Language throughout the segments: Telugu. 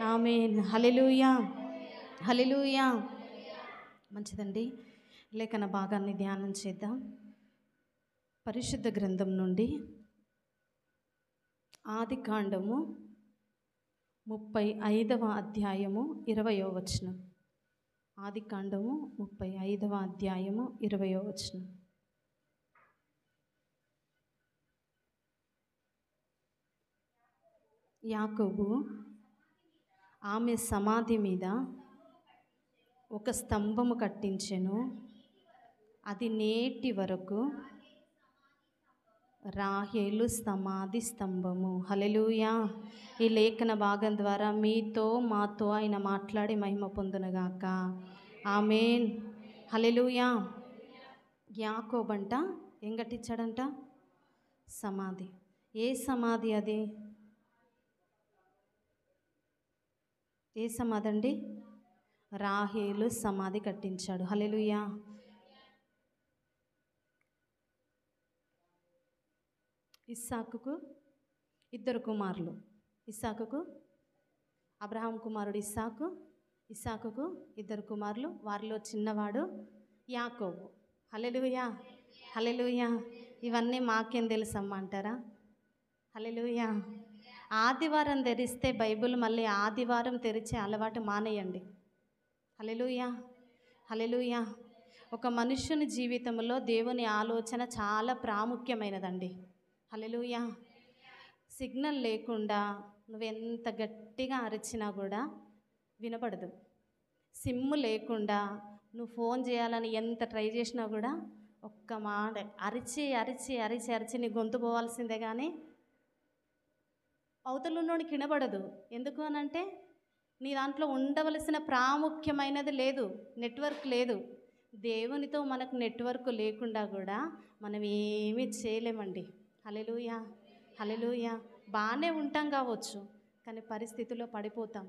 ఆమేన్. హల్లెలూయా, హల్లెలూయా. మంచిదండి. లేఖన భాగాన్ని ధ్యానం చేద్దాం. పరిశుద్ధ గ్రంథం నుండి ఆదికాండము 35వ అధ్యాయము 20వ వచనం. ఆదికాండము 35వ అధ్యాయము 20వ వచనం. యాకోబు ఆమె సమాధి మీద ఒక స్తంభము కట్టించెను, అది నేటి వరకు రాహేలు సమాధి స్తంభము. హల్లెలూయా. ఈ లేఖన భాగం ద్వారా మీతో మాతో ఆయన మాట్లాడి మహిమ పొందునుగాక. ఆమేన్. హల్లెలూయా. యాకోబంట ఏం కట్టించాడంట? సమాధి. ఏ సమాధి అది? ఏ సమాధి అండి? రాహేలు సమాధి కట్టించాడు. హల్లెలూయా. ఇస్సాకుకు 2 కుమారులు. ఇస్సాకుకు అబ్రహాం కుమారుడు ఇస్సాకు, ఇస్సాకుకు 2 కుమారులు. వారిలో చిన్నవాడు యాకోబు. హల్లెలూయా, హల్లెలూయా. ఇవన్నీ మాకేం తెలుసమ్మా అంటారా? హల్లెలూయా. ఆదివారం తెరిస్తే బైబిల్ మళ్ళీ ఆదివారం తెరిచే అలవాటు మానేయండి. హల్లెలూయా, హల్లెలూయా. ఒక మనుష్యుని జీవితంలో దేవుని ఆలోచన చాలా ప్రాముఖ్యమైనదండి. హల్లెలూయా. సిగ్నల్ లేకుండా నువ్వెంత గట్టిగా అరిచినా కూడా వినపడదు. సిమ్ము లేకుండా నువ్వు ఫోన్ చేయాలని ఎంత ట్రై చేసినా కూడా ఒక్క మాట అరిచి అరిచి అరిచి అరిచి నీ గొంతు పోవాల్సిందే కానీ అవతలున్నోడికి వినబడదు. ఎందుకు అనంటే నీ దాంట్లో ఉండవలసిన ప్రాముఖ్యమైనది లేదు, నెట్వర్క్ లేదు. దేవునితో మనకు నెట్వర్క్ లేకుండా కూడా మనం ఏమీ చేయలేమండి. హల్లెలూయా, హల్లెలూయా. బాగానే ఉంటాం కావచ్చు, కానీ పరిస్థితుల్లో పడిపోతాం.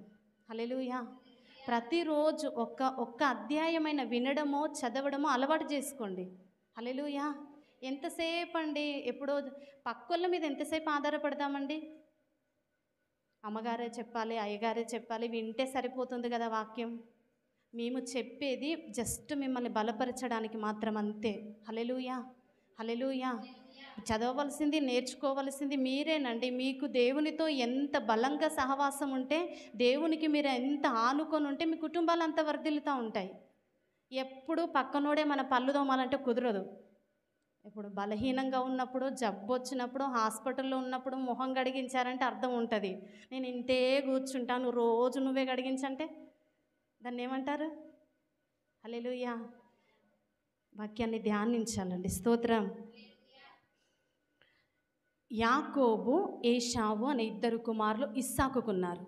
హల్లెలూయా. ప్రతిరోజు ఒక్క అధ్యాయమైన వినడమో చదవడమో అలవాటు చేసుకోండి. హల్లెలూయా. ఎంతసేపు అండి? ఎప్పుడో పక్కోళ్ళ మీద ఎంతసేపు ఆధారపడతామండి? అమ్మగారే చెప్పాలి, అయ్యగారే చెప్పాలి, వింటే సరిపోతుంది కదా వాక్యం. మేము చెప్పేది జస్ట్ మిమ్మల్ని బలపరచడానికి మాత్రం, అంతే. హల్లెలూయా, హల్లెలూయా. చదవవలసింది నేర్చుకోవలసింది మీరేనండి. మీకు దేవునితో ఎంత బలంగా సహవాసం ఉంటే, దేవునికి మీరు ఎంత ఆనుకొని ఉంటే మీ కుటుంబాలు అంత వర్ధిల్లుతూ ఉంటాయి. ఎప్పుడు పక్కనోడే మన పళ్ళు దోమాలంటే కుదరదు. ఇప్పుడు బలహీనంగా ఉన్నప్పుడు, జబ్బు వచ్చినప్పుడు, హాస్పిటల్లో ఉన్నప్పుడు మొహం గడిగించారంటే అర్థం ఉంటుంది. నేను ఇంతే కూర్చుంటాను, రోజు నువ్వే గడిగించంటే దాన్ని ఏమంటారు? హల్లెలూయా. వాక్యాన్ని ధ్యానించాలండి. స్తోత్రం. యాకోబు, ఏశావు అనే 2 కుమారులు ఇస్సాకుకున్నారు.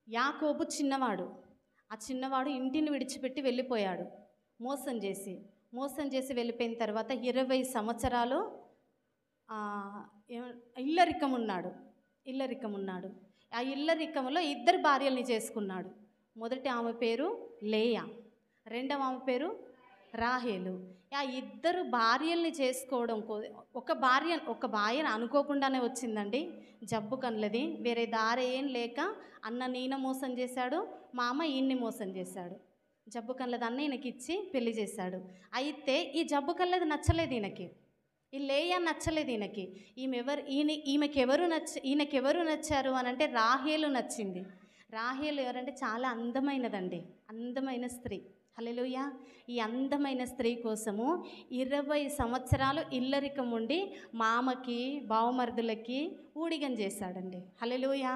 యాకోబు చిన్నవాడు. ఆ చిన్నవాడు ఇంటిని విడిచిపెట్టి వెళ్ళిపోయాడు, మోసం చేసి వెళ్ళిపోయిన తర్వాత 20 సంవత్సరాలు ఇల్లరికం ఉన్నాడు. ఆ ఇల్లరికంలో 2 భార్యల్ని చేసుకున్నాడు. మొదటి ఆమె పేరు లేయా, రెండవ ఆమె పేరు రాహేలు. ఆ 2 భార్యల్ని చేసుకోవడం ఒక భార్యను అనుకోకుండానే వచ్చిందండి. జబ్బు కన్నది, వేరే దారి ఏం లేక అన్న ఈయన మోసం చేశాడు, మా అమ్మ ఈయన్ని మోసం చేశాడు. జబ్బు కన్నది అన్న ఈయనకి ఇచ్చి పెళ్లి చేశాడు. అయితే ఈ జబ్బు కన్నది నచ్చలేదు ఈయనకి, ఈ లేయా నచ్చలేదు ఈయనకి. ఈయనకెవరు నచ్చారు అని అంటే రాహేలు నచ్చింది. రాహేలు ఎవరంటే చాలా అందమైనదండి, అందమైన స్త్రీ. హల్లెలూయా. ఈ అందమైన స్త్రీ కోసము 20 సంవత్సరాలు ఇల్లరికం ఉండి మామకి బావమరుదులకి ఊడిగం చేశాడండి. హల్లెలూయా,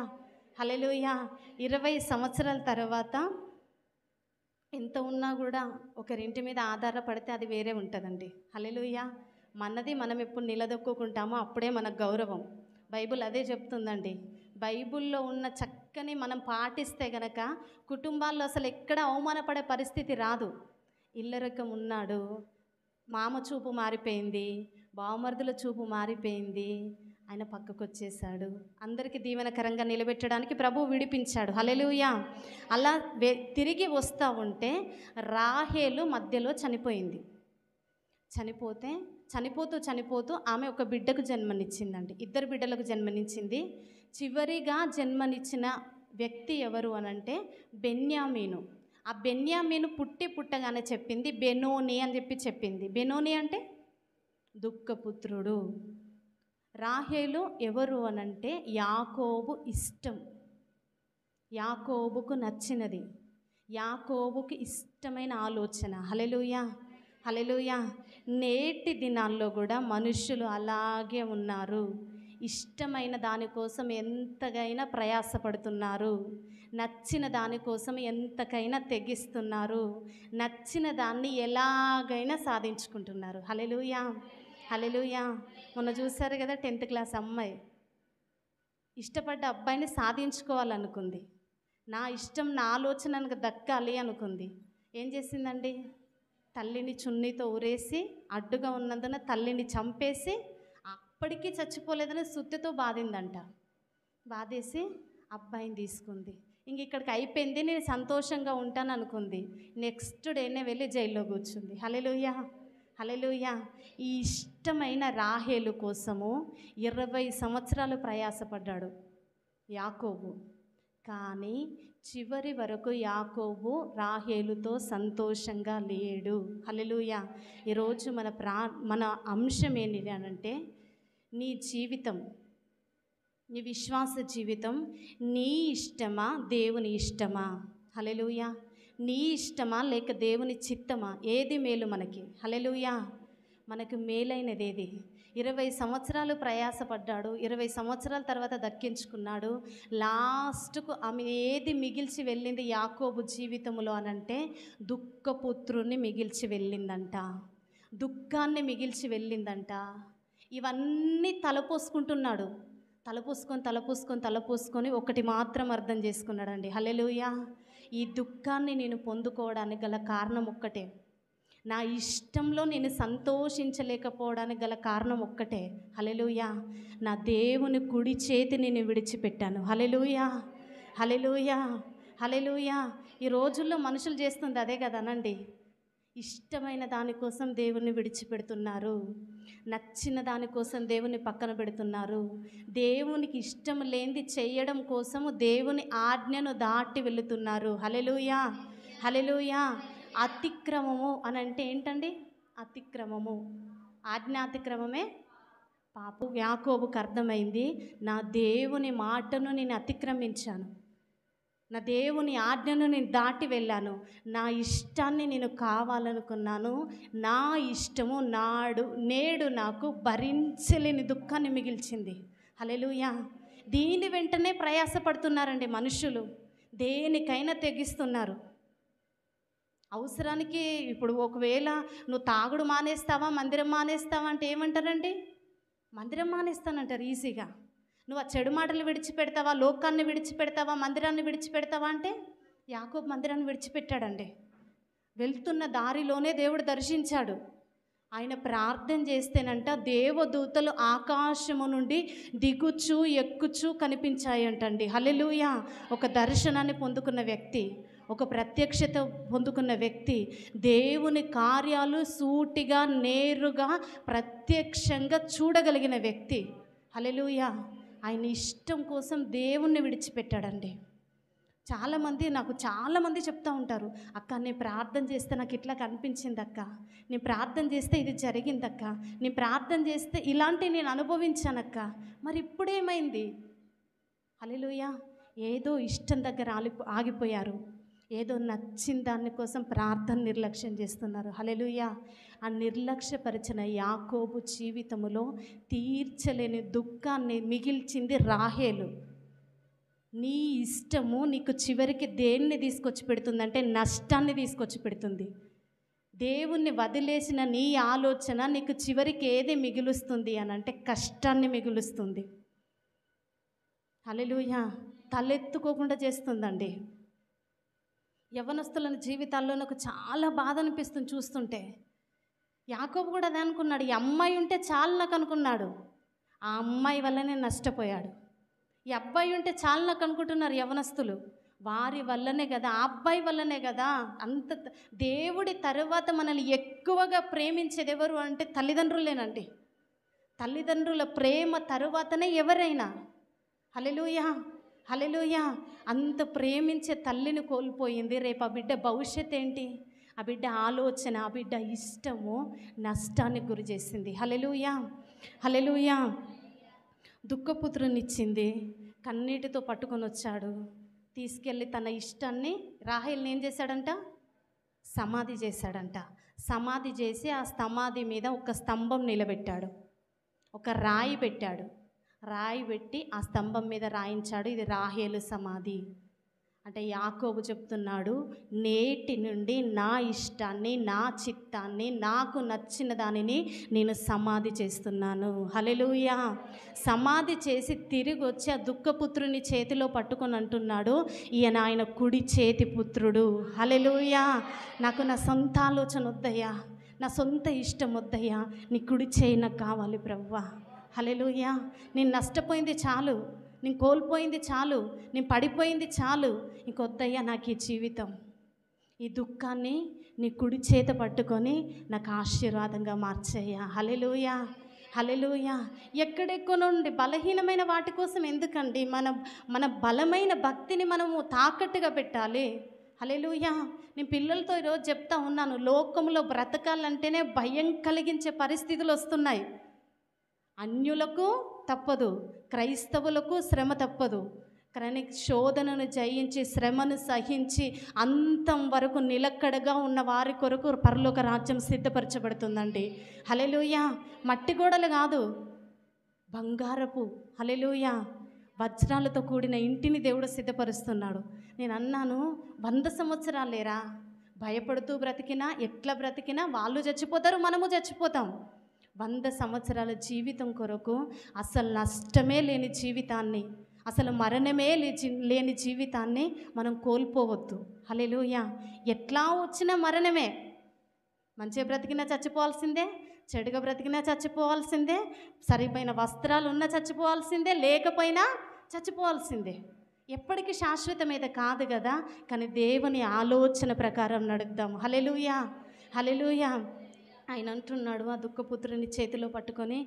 హల్లెలూయా. 20 సంవత్సరాల తర్వాత ఎంత ఉన్నా కూడా ఒకరింటి మీద ఆధారపడితే అది వేరే ఉంటుందండి. హల్లెలూయా. మనది మనం ఎప్పుడు నిలదొక్కుంటామో అప్పుడే మనకు గౌరవం. బైబిల్ అదే చెప్తుందండి. బైబిల్లో ఉన్న చక్కని మనం పాటిస్తే గనక కుటుంబాల్లో అసలు ఎక్కడ అవమానపడే పరిస్థితి రాదు. ఇల్లరికం ఉన్నాడు, మామ చూపు మారిపోయింది, బావమరుదుల చూపు మారిపోయింది, ఆయన పక్కకు వచ్చేసాడు. అందరికీ దీవెనకరంగా నిలబెట్టడానికి ప్రభువు విడిపించాడు. హల్లెలూయా. అలా తిరిగి వస్తూ ఉంటే రాహేలు మధ్యలో చనిపోయింది. చనిపోతూ ఆమె ఒక బిడ్డకు జన్మనిచ్చిందండి. 2 బిడ్డలకు జన్మనిచ్చింది. చివరిగా జన్మనిచ్చిన వ్యక్తి ఎవరు అనంటే బెన్యామీను. ఆ బెన్యామీను పుట్టగానే చెప్పింది బెనోని అని చెప్పింది. బెనోని అంటే దుఃఖపుత్రుడు. రాహేలు ఎవరు అనంటే యాకోబు ఇష్టం, యాకోబుకు నచ్చినది, యాకోబుకి ఇష్టమైన ఆలోచన. హల్లెలూయా, హల్లెలూయా. నేటి దినాల్లో కూడా మనుషులు అలాగే ఉన్నారు. ఇష్టమైన దానికోసం ఎంతగైనా ప్రయాసపడుతున్నారు, నచ్చిన దానికోసం ఎంతకైనా తెగిస్తున్నారు, నచ్చిన దాన్ని ఎలాగైనా సాధించుకుంటున్నారు. హల్లెలూయా, హల్లెలూయా. మొన్న చూశారు కదా 10th క్లాస్ అమ్మాయి ఇష్టపడ్డ అబ్బాయిని సాధించుకోవాలనుకుంది. నా ఇష్టం నా ఆలోచనకు దక్కాలి అనుకుంది. ఏం చేసిందండి? తల్లిని చున్నీతో ఊరేసి అడ్డుగా ఉన్నందున తల్లిని చంపేసి అప్పటికీ చచ్చిపోలేదని సుత్తెతో బాధిందంట. బాధేసి అబ్బాయిని తీసుకుంది. ఇంక ఇక్కడికి అయిపోయింది, నేను సంతోషంగా ఉంటాను అనుకుంది. నెక్స్ట్ డేనే వెళ్ళి జైల్లో కూర్చుంది. హల్లెలూయా, హల్లెలూయా. ఈ ఇష్టమైన రాహేలు కోసము 20 సంవత్సరాలు ప్రయాసపడ్డాడు యాకోబు. కానీ చివరి వరకు యాకోబు రాహేలుతో సంతోషంగా లేడు. హల్లెలూయా. ఈరోజు మన అంశం ఏంటి అనంటే, నీ జీవితం, నీ విశ్వాస జీవితం నీ ఇష్టమా దేవుని ఇష్టమా? హల్లెలూయా. నీ ఇష్టమా లేక దేవుని చిత్తమా? ఏది మేలు మనకి? హల్లెలూయా. మనకు మేలైనది ఏది? 20 సంవత్సరాలు ప్రయాసపడ్డాడు, 20 సంవత్సరాల తర్వాత దక్కించుకున్నాడు. లాస్ట్కు ఆమె ఏది మిగిల్చి వెళ్ళింది యాకోబు జీవితంలో అనంటే దుఃఖపుత్రుని మిగిల్చి వెళ్ళిందంట, దుఃఖాన్ని మిగిల్చి వెళ్ళిందంట. ఇవన్నీ తలపోసుకుంటున్నాడు. తలపోసుకొని ఒకటి మాత్రం అర్థం చేసుకున్నాడండి. హల్లెలూయా. ఈ దుఃఖాన్ని నేను పొందుకోవడానికి గల కారణం ఒక్కటే, నా ఇష్టంలో నేను సంతోషించలేకపోవడానికి గల కారణం ఒక్కటే. హల్లెలూయా. నా దేవుని కుడి చేతి నేను విడిచిపెట్టాను. హల్లెలూయా, హల్లెలూయా, హల్లెలూయా. ఈ రోజుల్లో మనుషులు చేస్తుంది అదే కదనండి. ఇష్టమైన దానికోసం దేవుని విడిచిపెడుతున్నారు, నచ్చిన దానికోసం దేవుని పక్కన పెడుతున్నారు. దేవునికి ఇష్టం లేనిది చేయడం కోసము దేవుని ఆజ్ఞను దాటి వెళుతున్నారు. హల్లెలూయా, హల్లెలూయా. అతిక్రమము అని అంటే ఏంటండి? అతిక్రమము, ఆజ్ఞాతిక్రమమే పాపం. యాకోబుకు అర్థమైంది, నా దేవుని మాటను నేను అతిక్రమించాను, నా దేవుని ఆజ్ఞను నేను దాటి వెళ్ళాను, నా ఇష్టాన్ని నేను కావాలనుకున్నాను, నా ఇష్టము నేడు నాకు భరించలేని దుఃఖాన్ని మిగిల్చింది. హల్లెలూయా. దీని వెంటనే ప్రయాసపడుతున్నారండి మనుషులు, దేనికైనా తెగిస్తున్నారు. అవసరానికి ఇప్పుడు ఒకవేళ నువ్వు తాగుడు మానేస్తావా, మందిరం మానేస్తావా అంటే ఏమంటారండి? మందిరం మానేస్తానంటారు ఈజీగా. నువ్వు ఆ చెడు మాటలు విడిచిపెడతావా, లోకాన్ని విడిచిపెడతావా, మందిరాన్ని విడిచిపెడతావా అంటే యాకోబు మందిరాన్ని విడిచిపెట్టాడండి. వెళ్తున్న దారిలోనే దేవుడు దర్శించాడు. ఆయన ప్రార్థన చేస్తేనంట దేవదూతలు ఆకాశము నుండి దిగుచు ఎక్కుచు కనిపించాయంటండి. హల్లెలూయా. ఒక దర్శనాన్ని పొందుకున్న వ్యక్తి, ఒక ప్రత్యక్షత పొందుకున్న వ్యక్తి, దేవుని కార్యాలు సూటిగా నేరుగా ప్రత్యక్షంగా చూడగలిగిన వ్యక్తి. హల్లెలూయా. ఆయన ఇష్టం కోసం దేవుణ్ణి విడిచిపెట్టాడండి. నాకు చాలామంది చెప్తూ ఉంటారు, అక్క నేను ప్రార్థన చేస్తే నాకు ఇట్లా కనిపించింది అక్క, నేను ప్రార్థన చేస్తే ఇది జరిగిందక్క, నేను ప్రార్థన చేస్తే ఇలాంటివి నేను అనుభవించానక్క, మరి ఇప్పుడేమైంది? హల్లెలూయా. ఏదో ఇష్టం దగ్గర ఆగిపోయారు, ఏదో నచ్చిన దానికోసం ప్రార్థన నిర్లక్ష్యం చేస్తున్నారు. హల్లెలూయా. ఆ నిర్లక్ష్యపరిచిన యాకోబు జీవితంలో తీర్చలేని దుఃఖాన్ని మిగిల్చింది రాహేలు. నీ ఇష్టము నీకు చివరికి దేన్ని తీసుకొచ్చి పెడుతుందంటే నష్టాన్ని తీసుకొచ్చి పెడుతుంది. దేవుణ్ణి వదిలేసిన నీ ఆలోచన నీకు చివరికి ఏది మిగులుస్తుంది అని అంటే కష్టాన్ని మిగులుస్తుంది. హల్లెలూయా. తలెత్తుకోకుండా చేస్తుందండి. యవ్వనస్తుల జీవితాల్లో నాకు చాలా బాధ అనిపిస్తుంది చూస్తుంటే. యాకోబు కూడా అదే అనుకున్నాడు, ఈ అమ్మాయి ఉంటే చాలు నాకు అనుకున్నాడు. ఆ అమ్మాయి వల్లనే నష్టపోయాడు. ఈ అబ్బాయి ఉంటే చాలు నాకు అనుకుంటున్నారు యవ్వనస్తులు. వారి వల్లనే కదా, ఆ అబ్బాయి వల్లనే కదా. అంత దేవుడి తరువాత మనల్ని ఎక్కువగా ప్రేమించేది ఎవరు అంటే తల్లిదండ్రులేనండి. తల్లిదండ్రుల ప్రేమ తరువాతనే ఎవరైనా. హల్లెలూయా. హల్లెలూయా. అంత ప్రేమించే తల్లిని కోల్పోయింది. రేపు ఆ బిడ్డ భవిష్యత్ ఏంటి? ఆ బిడ్డ ఆలోచన, ఆ బిడ్డ ఇష్టము నష్టానికి గురి చేసింది. హల్లెలూయా, హల్లెలూయా. దుఃఖపుత్రునిచ్చింది, కన్నీటితో పట్టుకొని వచ్చాడు. తీసుకెళ్ళి తన ఇష్టాన్ని రాహేల్ని ఏం చేశాడంట? సమాధి చేశాడంట. సమాధి చేసి ఆ సమాధి మీద ఒక స్తంభం నిలబెట్టాడు, ఒక రాయి పెట్టాడు. రాయి పెట్టి ఆ స్తంభం మీద రాయించాడు, ఇది రాహేలు సమాధి. అంటే యాకోబు చెప్తున్నాడు, నేటి నుండి నా ఇష్టాన్ని, నా చిత్తాన్ని, నాకు నచ్చిన దానిని నేను సమాధి చేస్తున్నాను. హల్లెలూయా. సమాధి చేసి తిరిగి వచ్చి ఆ దుఃఖపుత్రుని చేతిలో పట్టుకొని అంటున్నాడు, ఈయన ఆయన కుడి చేతి పుత్రుడు. హల్లెలూయా. నాకు నా సొంత ఆలోచన వద్దయ్యా, నా సొంత ఇష్టం వద్దయ్యా, నీ కుడి చేయి నాకు కావాలి ప్రభువా. హల్లెలూయా. నేను నష్టపోయింది చాలు, నేను కోల్పోయింది చాలు, నేను పడిపోయింది చాలు, ఇంకొద్దయ్యా నాకు ఈ జీవితం. ఈ దుఃఖాన్ని నీ కుడి చేత పట్టుకొని నాకు ఆశీర్వాదంగా మార్చయ్యా. హల్లెలూయా, హల్లెలూయా. ఎక్కడెక్కో నుండి బలహీనమైన వాటి కోసం ఎందుకండి మన బలమైన భక్తిని మనము తాకట్టుగా పెట్టాలి. హల్లెలూయా. నేను పిల్లలతో ఈరోజు చెప్తా ఉన్నాను, లోకంలో బ్రతకాలంటేనే భయం కలిగించే పరిస్థితులు వస్తున్నాయి. అన్యులకు తప్పదు, క్రైస్తవులకు శ్రమ తప్పదు. కానీ శోధనను జయించి, శ్రమను సహించి అంతం వరకు నిలకడగా ఉన్న వారి కొరకు పరలోక రాజ్యం సిద్ధపరచబడుతుందండి. హల్లెలూయా. మట్టి గోడలు కాదు, బంగారపు, హల్లెలూయా, వజ్రాలతో కూడిన ఇంటిని దేవుడు సిద్ధపరుస్తున్నాడు. నేను అన్నాను, 100 సంవత్సరాలేరా, భయపడుతూ బ్రతికినా, ఎట్లా బ్రతికినా వాళ్ళు చచ్చిపోతారు, మనము చచ్చిపోతాం. 100 సంవత్సరాల జీవితం కొరకు అసలు నష్టమే లేని జీవితాన్ని, అసలు మరణమే లేని జీవితాన్ని మనం కోల్పోవద్దు. హల్లెలూయా. ఎట్లా వచ్చినా మరణమే. మంచిగా బ్రతికినా చచ్చిపోవాల్సిందే, చెడుగా బ్రతికినా చచ్చిపోవాల్సిందే, సరిపోయిన వస్త్రాలు ఉన్నా చచ్చిపోవాల్సిందే, లేకపోయినా చచ్చిపోవాల్సిందే. ఎప్పటికీ శాశ్వతమేద కాదు కదా. కానీ దేవుని ఆలోచన ప్రకారం నడుద్దాం. హల్లెలూయా, హల్లెలూయా. ఆయన అంటున్నాడు ఆ దుఃఖపుత్రుని చేతిలో పట్టుకొని,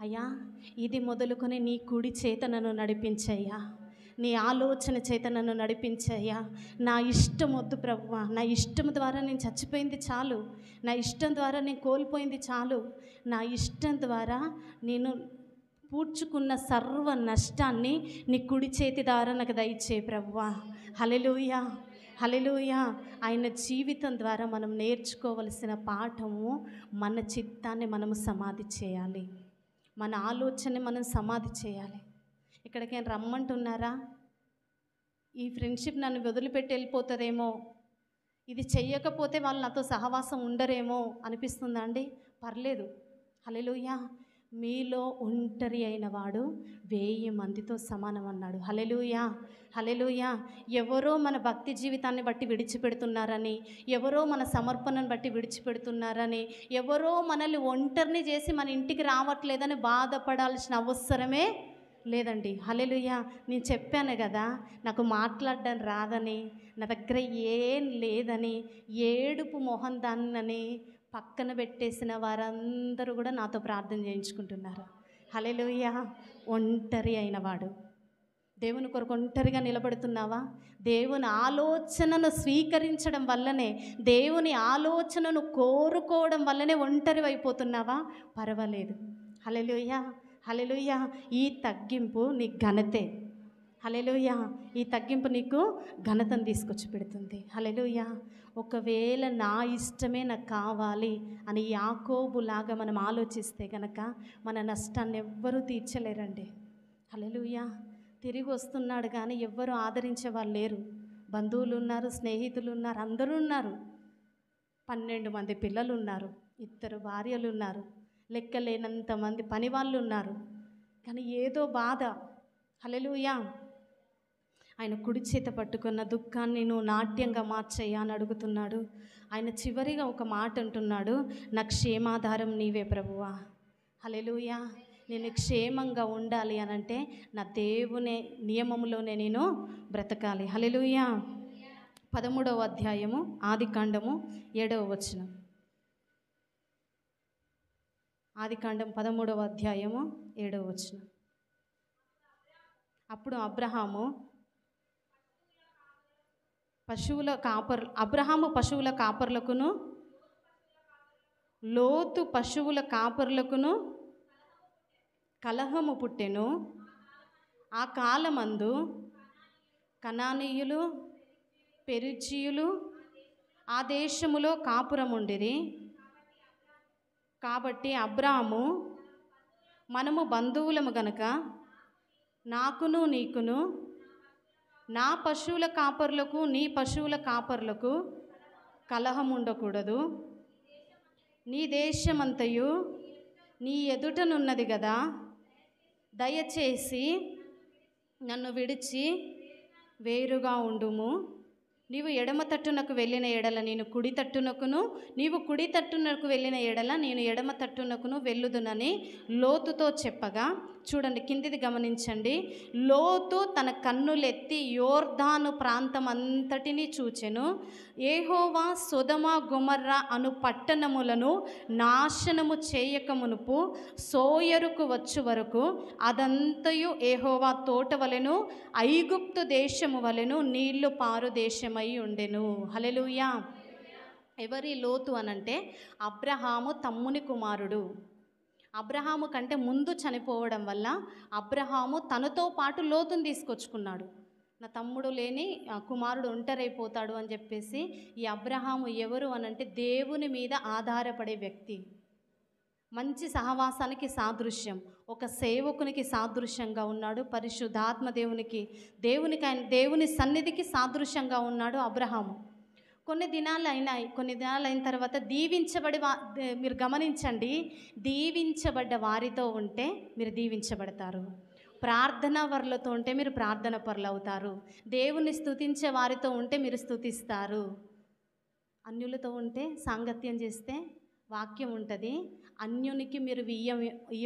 అయ్యా ఇది మొదలుకొని నీ కుడి చేత నన్ను నడిపించయ్యా, నీ ఆలోచన చేత నన్ను నడిపించయ్యా. నా ఇష్టం వద్దు ప్రభువా, నా ఇష్టం ద్వారా నేను చచ్చిపోయింది చాలు, నా ఇష్టం ద్వారా నేను కోల్పోయింది చాలు, నా ఇష్టం ద్వారా నేను పూడ్చుకున్న సర్వ నష్టాన్ని నీ కుడి చేతి ద్వారా నాకు దయచేయి ప్రభువా. హల్లెలూయా, హల్లెలూయా. ఆయన జీవితం ద్వారా మనం నేర్చుకోవలసిన పాఠము, మన చిత్తాన్ని మనము సమాధి చేయాలి, మన ఆలోచనని మనం సమాధి చేయాలి. ఇక్కడికైనా రమ్మంటున్నారా? ఈ ఫ్రెండ్షిప్ నన్ను వదిలిపెట్టి వెళ్ళిపోతుందేమో, ఇది చెయ్యకపోతే వాళ్ళు నాతో సహవాసం ఉండరేమో అనిపిస్తుందా అండి? పర్లేదు. హల్లెలూయా. మీలో ఒంటరి అయిన వాడు 1000 మందితో సమానం అన్నాడు. హల్లెలూయా, హల్లెలూయా. ఎవరో మన భక్తి జీవితాన్ని బట్టి విడిచిపెడుతున్నారని, ఎవరో మన సమర్పణను బట్టి విడిచిపెడుతున్నారని, ఎవరో మనల్ని ఒంటరిని చేసి మన ఇంటికి రావట్లేదని బాధపడాల్సిన అవసరమే లేదండి. హల్లెలూయా. నేను చెప్పాను కదా, నాకు మాట్లాడడం రాదని, నా దగ్గర ఏం లేదని, ఏడుపు మొహం దాన్నని పక్కన పెట్టేసిన వారందరూ కూడా నాతో ప్రార్థన చేయించుకుంటున్నారు. హల్లెలూయా. ఒంటరి అయినవాడు, దేవుని కొరకు ఒంటరిగా నిలబడుతున్నావా? దేవుని ఆలోచనను స్వీకరించడం వల్లనే, దేవుని ఆలోచనను కోరుకోవడం వల్లనే ఒంటరి అయిపోతున్నావా? పర్వాలేదు. హల్లెలూయా, హల్లెలూయా. ఈ తగ్గింపు నీ ఘనతే. హల్లెలూయా. ఈ తగ్గింపు నీకు ఘనతను తీసుకొచ్చి పెడుతుంది. హల్లెలూయా. ఒకవేళ నా ఇష్టమే నాకు కావాలి అని యాకోబులాగా మనం ఆలోచిస్తే కనుక మన నష్టాన్ని ఎవ్వరూ తీర్చలేరండి. హల్లెలూయా. తిరిగి వస్తున్నాడు కానీ ఎవ్వరూ ఆదరించే వాళ్ళు లేరు. బంధువులు ఉన్నారు, స్నేహితులు ఉన్నారు, అందరూ ఉన్నారు. 12 మంది పిల్లలు ఉన్నారు, 2 భార్యలు ఉన్నారు, లెక్కలేనంత మంది పని వాళ్ళు ఉన్నారు. కానీ ఏదో బాధ. హల్లెలూయా. ఆయన కుడి చేత పట్టుకున్న దుఃఖాన్ని నువ్వు నాట్యంగా మార్చయ్యా అని అడుగుతున్నాడు. ఆయన చివరిగా ఒక మాట అంటున్నాడు, నా క్షేమాధారం నీవే ప్రభువా. హల్లెలూయా. నేను క్షేమంగా ఉండాలి అనంటే నా దేవుని నియమంలోనే నేను బ్రతకాలి. హల్లెలూయా. 13వ అధ్యాయము ఆదికాండము 7వ వచనం. ఆదికాండం 13వ అధ్యాయము 7వ వచనం. అప్పుడు అబ్రహాము అబ్రహాము పశువుల కాపర్లకును లోతు పశువుల కాపర్లకును కలహము పుట్టెను. ఆ కాలమందు కనానీయులు, పెరిజీయులు ఆ దేశములో కాపురముండిరి. కాబట్టి అబ్రాము, మనము బంధువులము గనుక నాకును నీకును నా పశువుల కాపర్లకు నీ పశువుల కాపర్లకు కలహం ఉండకూడదు. నీ దేశమంతయు నీ ఎదుటనున్నది కదా, దయచేసి నన్ను విడిచి వేరుగా ఉండుము. నీవు ఎడమ తట్టునకు వెళ్ళిన ఎడల నేను కుడి తట్టునకును, నీవు కుడి తట్టునకు వెళ్ళిన ఎడల నేను ఎడమ తట్టునకును వెళ్ళుదునని లోతుతో చెప్పగా, చూడండి కిందిది గమనించండి. లోతు తన కన్నులెత్తి యోర్దాను ప్రాంతం అంతటినీ చూచెను. యెహోవా సొదొమ గొమొర్రా అను పట్టణములను నాశనము చేయకమునుపు సోయరుకు వచ్చు వరకు అదంతయు యెహోవా తోట వలెను ఐగుప్తు దేశము వలెను నీళ్లు పారు దేశమై ఉండెను. హల్లెలూయా. ఎవరి లోతు అనంటే అబ్రహాము తమ్ముని కుమారుడు. అబ్రహాము కంటే ముందు చనిపోవడం వల్ల అబ్రహాము తనతో పాటు లోతుని తీసుకొచ్చుకున్నాడు. నా తమ్ముడు లేని కుమారుడు ఒంటరైపోతాడు అని చెప్పేసి ఈ అబ్రహాము ఎవరు అనంటే దేవుని మీద ఆధారపడే వ్యక్తి, మంచి సహవాసానికి సాదృశ్యం, ఒక సేవకునికి సాదృశ్యంగా ఉన్నాడు. పరిశుద్ధాత్మ దేవుని సన్నిధికి సాదృశ్యంగా ఉన్నాడు అబ్రహాము. కొన్ని దినాలు అయిన తర్వాత మీరు గమనించండి, దీవించబడ్డ వారితో ఉంటే మీరు దీవించబడతారు. ప్రార్థనా పరులతో ఉంటే మీరు ప్రార్థన పరులు అవుతారు. దేవుని స్తుతించే వారితో ఉంటే మీరు స్తుతిస్తారు. అన్యులతో ఉంటే సాంగత్యం చేస్తే వాక్యం ఉంటుంది. అన్యునికి మీరు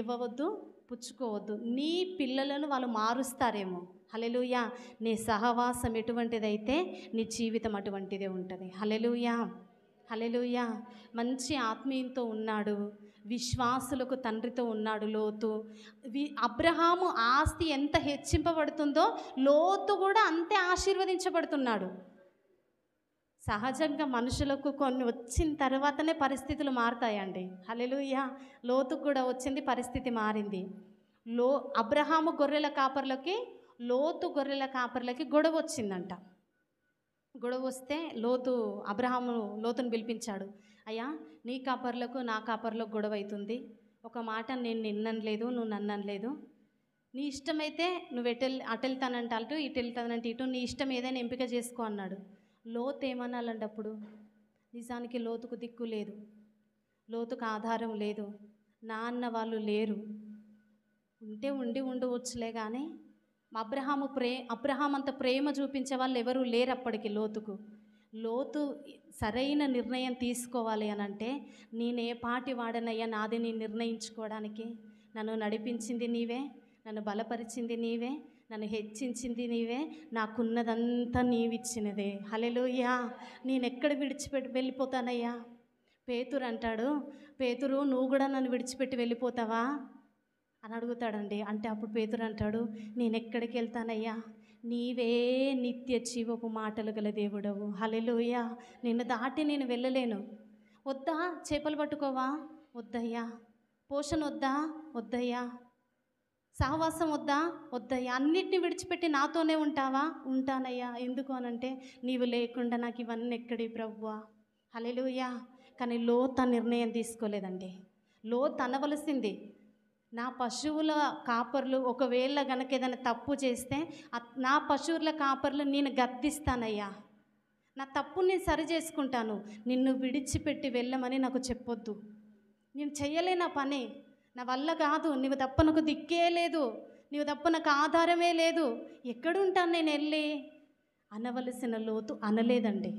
ఇవ్వవద్దు, పుచ్చుకోవద్దు. నీ పిల్లలను వాళ్ళు మారుస్తారేమో. హల్లెలూయా. నీ సహవాసం ఎటువంటిదైతే నీ జీవితం అటువంటిదే ఉంటుంది. హల్లెలూయా, హల్లెలూయా. మంచి ఆత్మీయంతో ఉన్నాడు, విశ్వాసులకు తండ్రితో ఉన్నాడు లోతు. అబ్రహాము ఆస్తి ఎంత హెచ్చింపబడుతుందో లోతు కూడా అంతే ఆశీర్వదించబడుతున్నాడు. సహజంగా మనుషులకు కొన్ని వచ్చిన తర్వాతనే పరిస్థితులు మారుతాయండి. హల్లెలూయా. లోతుకు కూడా వచ్చింది, పరిస్థితి మారింది. అబ్రహాము గొర్రెల కాపర్లకి లోతు గొర్రెల కాపర్లకి గొడవ వచ్చిందంట. గొడవ వస్తే లోతుని పిలిపించాడు. అయ్యా, నీ కాపర్లకు నా కాపర్లకు గొడవ అవుతుంది. ఒక మాట నేను నిన్ననలేదు, నువ్వు నన్ననలేదు. నీ ఇష్టమైతే నువ్వు అటెళ్తానంటే అటు, ఇటు వెళ్తానంటే ఇటు, నీ ఇష్టం ఏదైనా ఎంపిక చేసుకో అన్నాడు. లోతు ఏమనాలంటే అప్పుడు నిజానికి లోతుకు దిక్కు లేదు, లోతుకు ఆధారం లేదు, నాన్న వాళ్ళు లేరు. ఉంటే ఉండవచ్చులే కానీ అబ్రహాం అంత ప్రేమ చూపించే వాళ్ళు ఎవరూ లేరు అప్పటికి లోతుకు. లోతు సరైన నిర్ణయం తీసుకోవాలి అని అంటే, నేనే పాటి వాడనయ్యా, నాది నేను నిర్ణయించుకోవడానికి. నన్ను నడిపించింది నీవే, నన్ను బలపరిచింది నీవే, నన్ను హెచ్చించింది నీవే, నాకున్నదంతా నీవిచ్చినదే. హల్లెలూయా. నేను ఎక్కడ వెళ్ళిపోతానయ్యా? పేతురు అంటాడు, పేతురు నువ్వు కూడా నన్ను విడిచిపెట్టి వెళ్ళిపోతావా అని అడుగుతాడండి. అంటే అప్పుడు పేతురు అంటాడు, నేను ఎక్కడికి వెళ్తానయ్యా, నీవే నిత్య జీవపు మాటలు గల దేవుడవు. హల్లెలూయా. నిన్ను దాటి నేను వెళ్ళలేను. వద్దా చేపలు పట్టుకోవా? వద్దయ్యా. పోషణ వద్దా? వద్దయ్యా. సహవాసం వద్దా? వద్దయ్యా. అన్నిటిని విడిచిపెట్టి నాతోనే ఉంటావా? ఉంటానయ్యా. ఎందుకు అనంటే, నీవు లేకుండా నాకు ఇవన్నీ ఎక్కడి ప్రభువా. హల్లెలూయా. కానీ లోతు నిర్ణయం తీసుకోలేదండి. లోతు అనవలసింది, నా పశువుల కాపర్లు ఒకవేళ గనక ఏదైనా తప్పు చేస్తే నా పశువుల కాపర్లు నేను గద్దిస్తానయ్యా, నా తప్పు నేను సరి చేసుకుంటాను, నిన్ను విడిచిపెట్టి వెళ్ళమని నాకు చెప్పొద్దు. నేను చెయ్యలేనా పని, నా వల్ల కాదు, నీవు తప్ప నాకు దిక్కే లేదు, నీవు తప్ప నాకు ఆధారమే లేదు, ఎక్కడుంటాను నేను వెళ్ళి అనవలసిన లోతు అనలేదండి.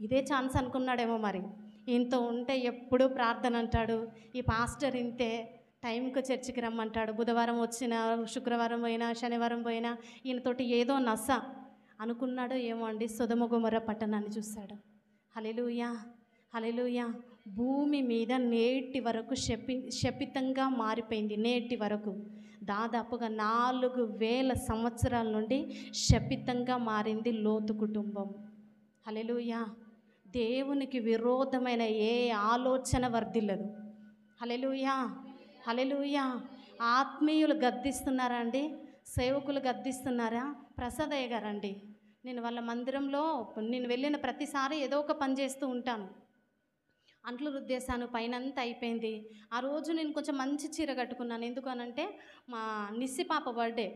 ఇదే ఛాన్స్ అనుకున్నాడేమో మరి. ఈయనతో ఉంటే ఎప్పుడూ ప్రార్థన అంటాడు, ఈ పాస్టర్ ఇంతే, టైంకు చర్చికి రమ్మంటాడు, బుధవారం వచ్చినా శుక్రవారం పోయినా శనివారం పోయినా ఈయనతోటి ఏదో నస అనుకున్నాడో ఏమో అండి. సొదొమ గొమొర్రా పట్టణాన్ని చూశాడు. హల్లెలూయా, హల్లెలూయా. భూమి మీద నేటి వరకు శపితంగా మారిపోయింది. నేటి వరకు దాదాపుగా 4000 సంవత్సరాల నుండి శపితంగా మారింది లోతు కుటుంబం. హల్లెలూయా. దేవునికి విరోధమైన ఏ ఆలోచన వర్ధిల్లదు. హల్లెలూయా, హల్లెలూయా. ఆత్మీయులు గద్దిస్తున్నారా అండి? సేవకులు గద్దిస్తున్నారా? ప్రసాదయ్య గారండి, నేను వాళ్ళ మందిరంలో నేను వెళ్ళిన ప్రతిసారి ఏదో ఒక పని చేస్తూ ఉంటాను. అంట్లు రుద్దేశాను, పైనంతా అయిపోయింది. ఆ రోజు నేను కొంచెం మంచి చీర కట్టుకున్నాను. ఎందుకు అనంటే మా నిస్సి పాప బర్త్డే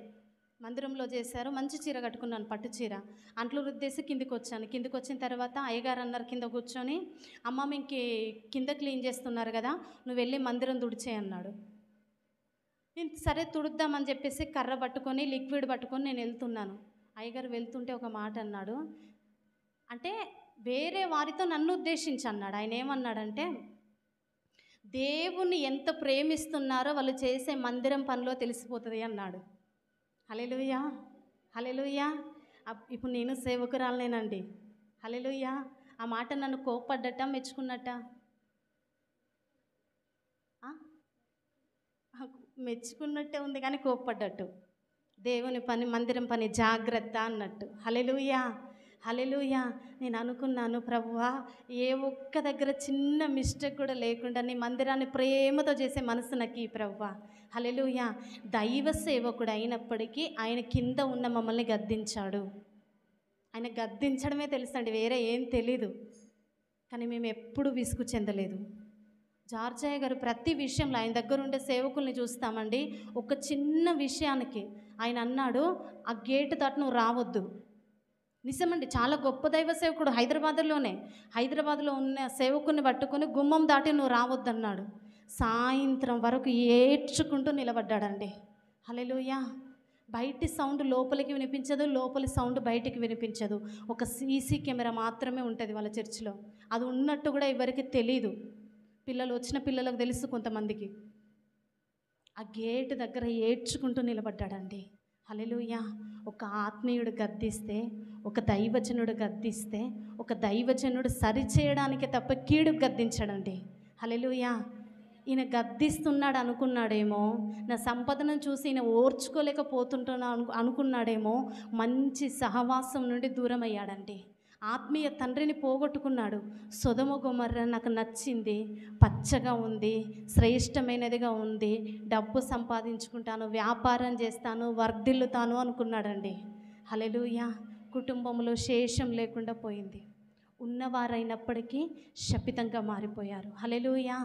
మందిరంలో చేశారు. మంచి చీర కట్టుకున్నాను, పట్టు చీర. అంట్లు రుద్దేసి కిందికి వచ్చాను. కిందికి వచ్చిన తర్వాత అయ్యగారు అన్నారు కింద కూర్చొని, అమ్మ మీకు కింద క్లీన్ చేస్తున్నారు కదా, నువ్వు వెళ్ళి మందిరం తుడిచే అన్నాడు. నేను సరే తుడుద్దామని చెప్పేసి కర్ర పట్టుకొని లిక్విడ్ పట్టుకొని నేను వెళ్తున్నాను. అయ్యగారు వెళ్తుంటే ఒక మాట అన్నాడు, అంటే వేరే వారితో నన్ను ఉద్దేశించి అన్నాడు. ఆయన ఏమన్నాడంటే, దేవుని ఎంత ప్రేమిస్తున్నారో వాళ్ళు చేసే మందిరం పనిలో తెలిసిపోతుంది అన్నాడు. హల్లెలూయా, హల్లెలూయా. ఇప్పుడు నేను సేవకురాలనేనండి. హల్లెలూయా. ఆ మాట నన్ను కోప్పడ్డట, మెచ్చుకున్నట్ట? మెచ్చుకున్నట్టే ఉంది కానీ కోప్పడ్డట్టు. దేవుని పని, మందిరం పని జాగ్రత్త అన్నట్టు. హల్లెలూయా, హల్లెలూయా. నేను అనుకున్నాను, ప్రభువా ఏ ఒక్క దగ్గర చిన్న మిస్టేక్ కూడా లేకుండా నీ మందిరాన్ని ప్రేమతో చేసే మనసు నాకు ఈ ప్రభువా. హల్లెలూయా. దైవ సేవకుడు అయినప్పటికీ ఆయన కింద ఉన్న మమ్మల్ని గద్దించాడు. ఆయన గద్దించడమే తెలుసండి, వేరే ఏం తెలీదు. కానీ మేము ఎప్పుడూ విసుగు చెందలేదు. జార్జయ్య గారు ప్రతి విషయంలో ఆయన దగ్గర ఉండే సేవకుల్ని చూస్తామండి. ఒక చిన్న విషయానికి ఆయన అన్నాడు, ఆ గేటు దాటి నువ్వు రావద్దు. నిజమండి, చాలా గొప్ప దైవ సేవకుడు. హైదరాబాద్లో ఉన్న సేవకుని పట్టుకొని గుమ్మం దాటి నువ్వు రావద్దు అన్నాడు. సాయంత్రం వరకు ఏడ్చుకుంటూ నిలబడ్డాడండి. హల్లెలూయా. బయటి సౌండ్ లోపలికి వినిపించదు, లోపలి సౌండ్ బయటికి వినిపించదు. ఒక సీసీ కెమెరా మాత్రమే ఉంటుంది వాళ్ళ చర్చిలో. అది ఉన్నట్టు కూడా ఎవరికి తెలీదు. వచ్చిన పిల్లలకు తెలుసు కొంతమందికి. ఆ గేటు దగ్గర ఏడ్చుకుంటూ నిలబడ్డాడండి. హల్లెలూయా. ఒక ఆత్మీయుడు గద్దిస్తే, ఒక దైవజనుడు గద్దిస్తే, ఒక దైవజనుడు సరిచేయడానికి తప్ప కీడు గద్దించాడండి. హల్లెలూయా. ఈయన గద్దిస్తున్నాడు అనుకున్నాడేమో, నా సంపదను చూసి ఈయన ఓర్చుకోలేకపోతుంటున్నా అనుకున్నాడేమో, మంచి సహవాసం నుండి దూరం అయ్యాడండి. ఆత్మీయ తండ్రిని పోగొట్టుకున్నాడు. సొదొమ గొమొర్రా నాకు నచ్చింది, పచ్చగా ఉంది, శ్రేష్టమైనదిగా ఉంది, డబ్బు సంపాదించుకుంటాను, వ్యాపారం చేస్తాను, వర్ధిల్లుతాను అనుకున్నాడండి. హల్లెలూయా. కుటుంబంలో శేషం లేకుండా పోయింది. ఉన్నవారైనప్పటికీ శపితంగా మారిపోయారు. హల్లెలూయా,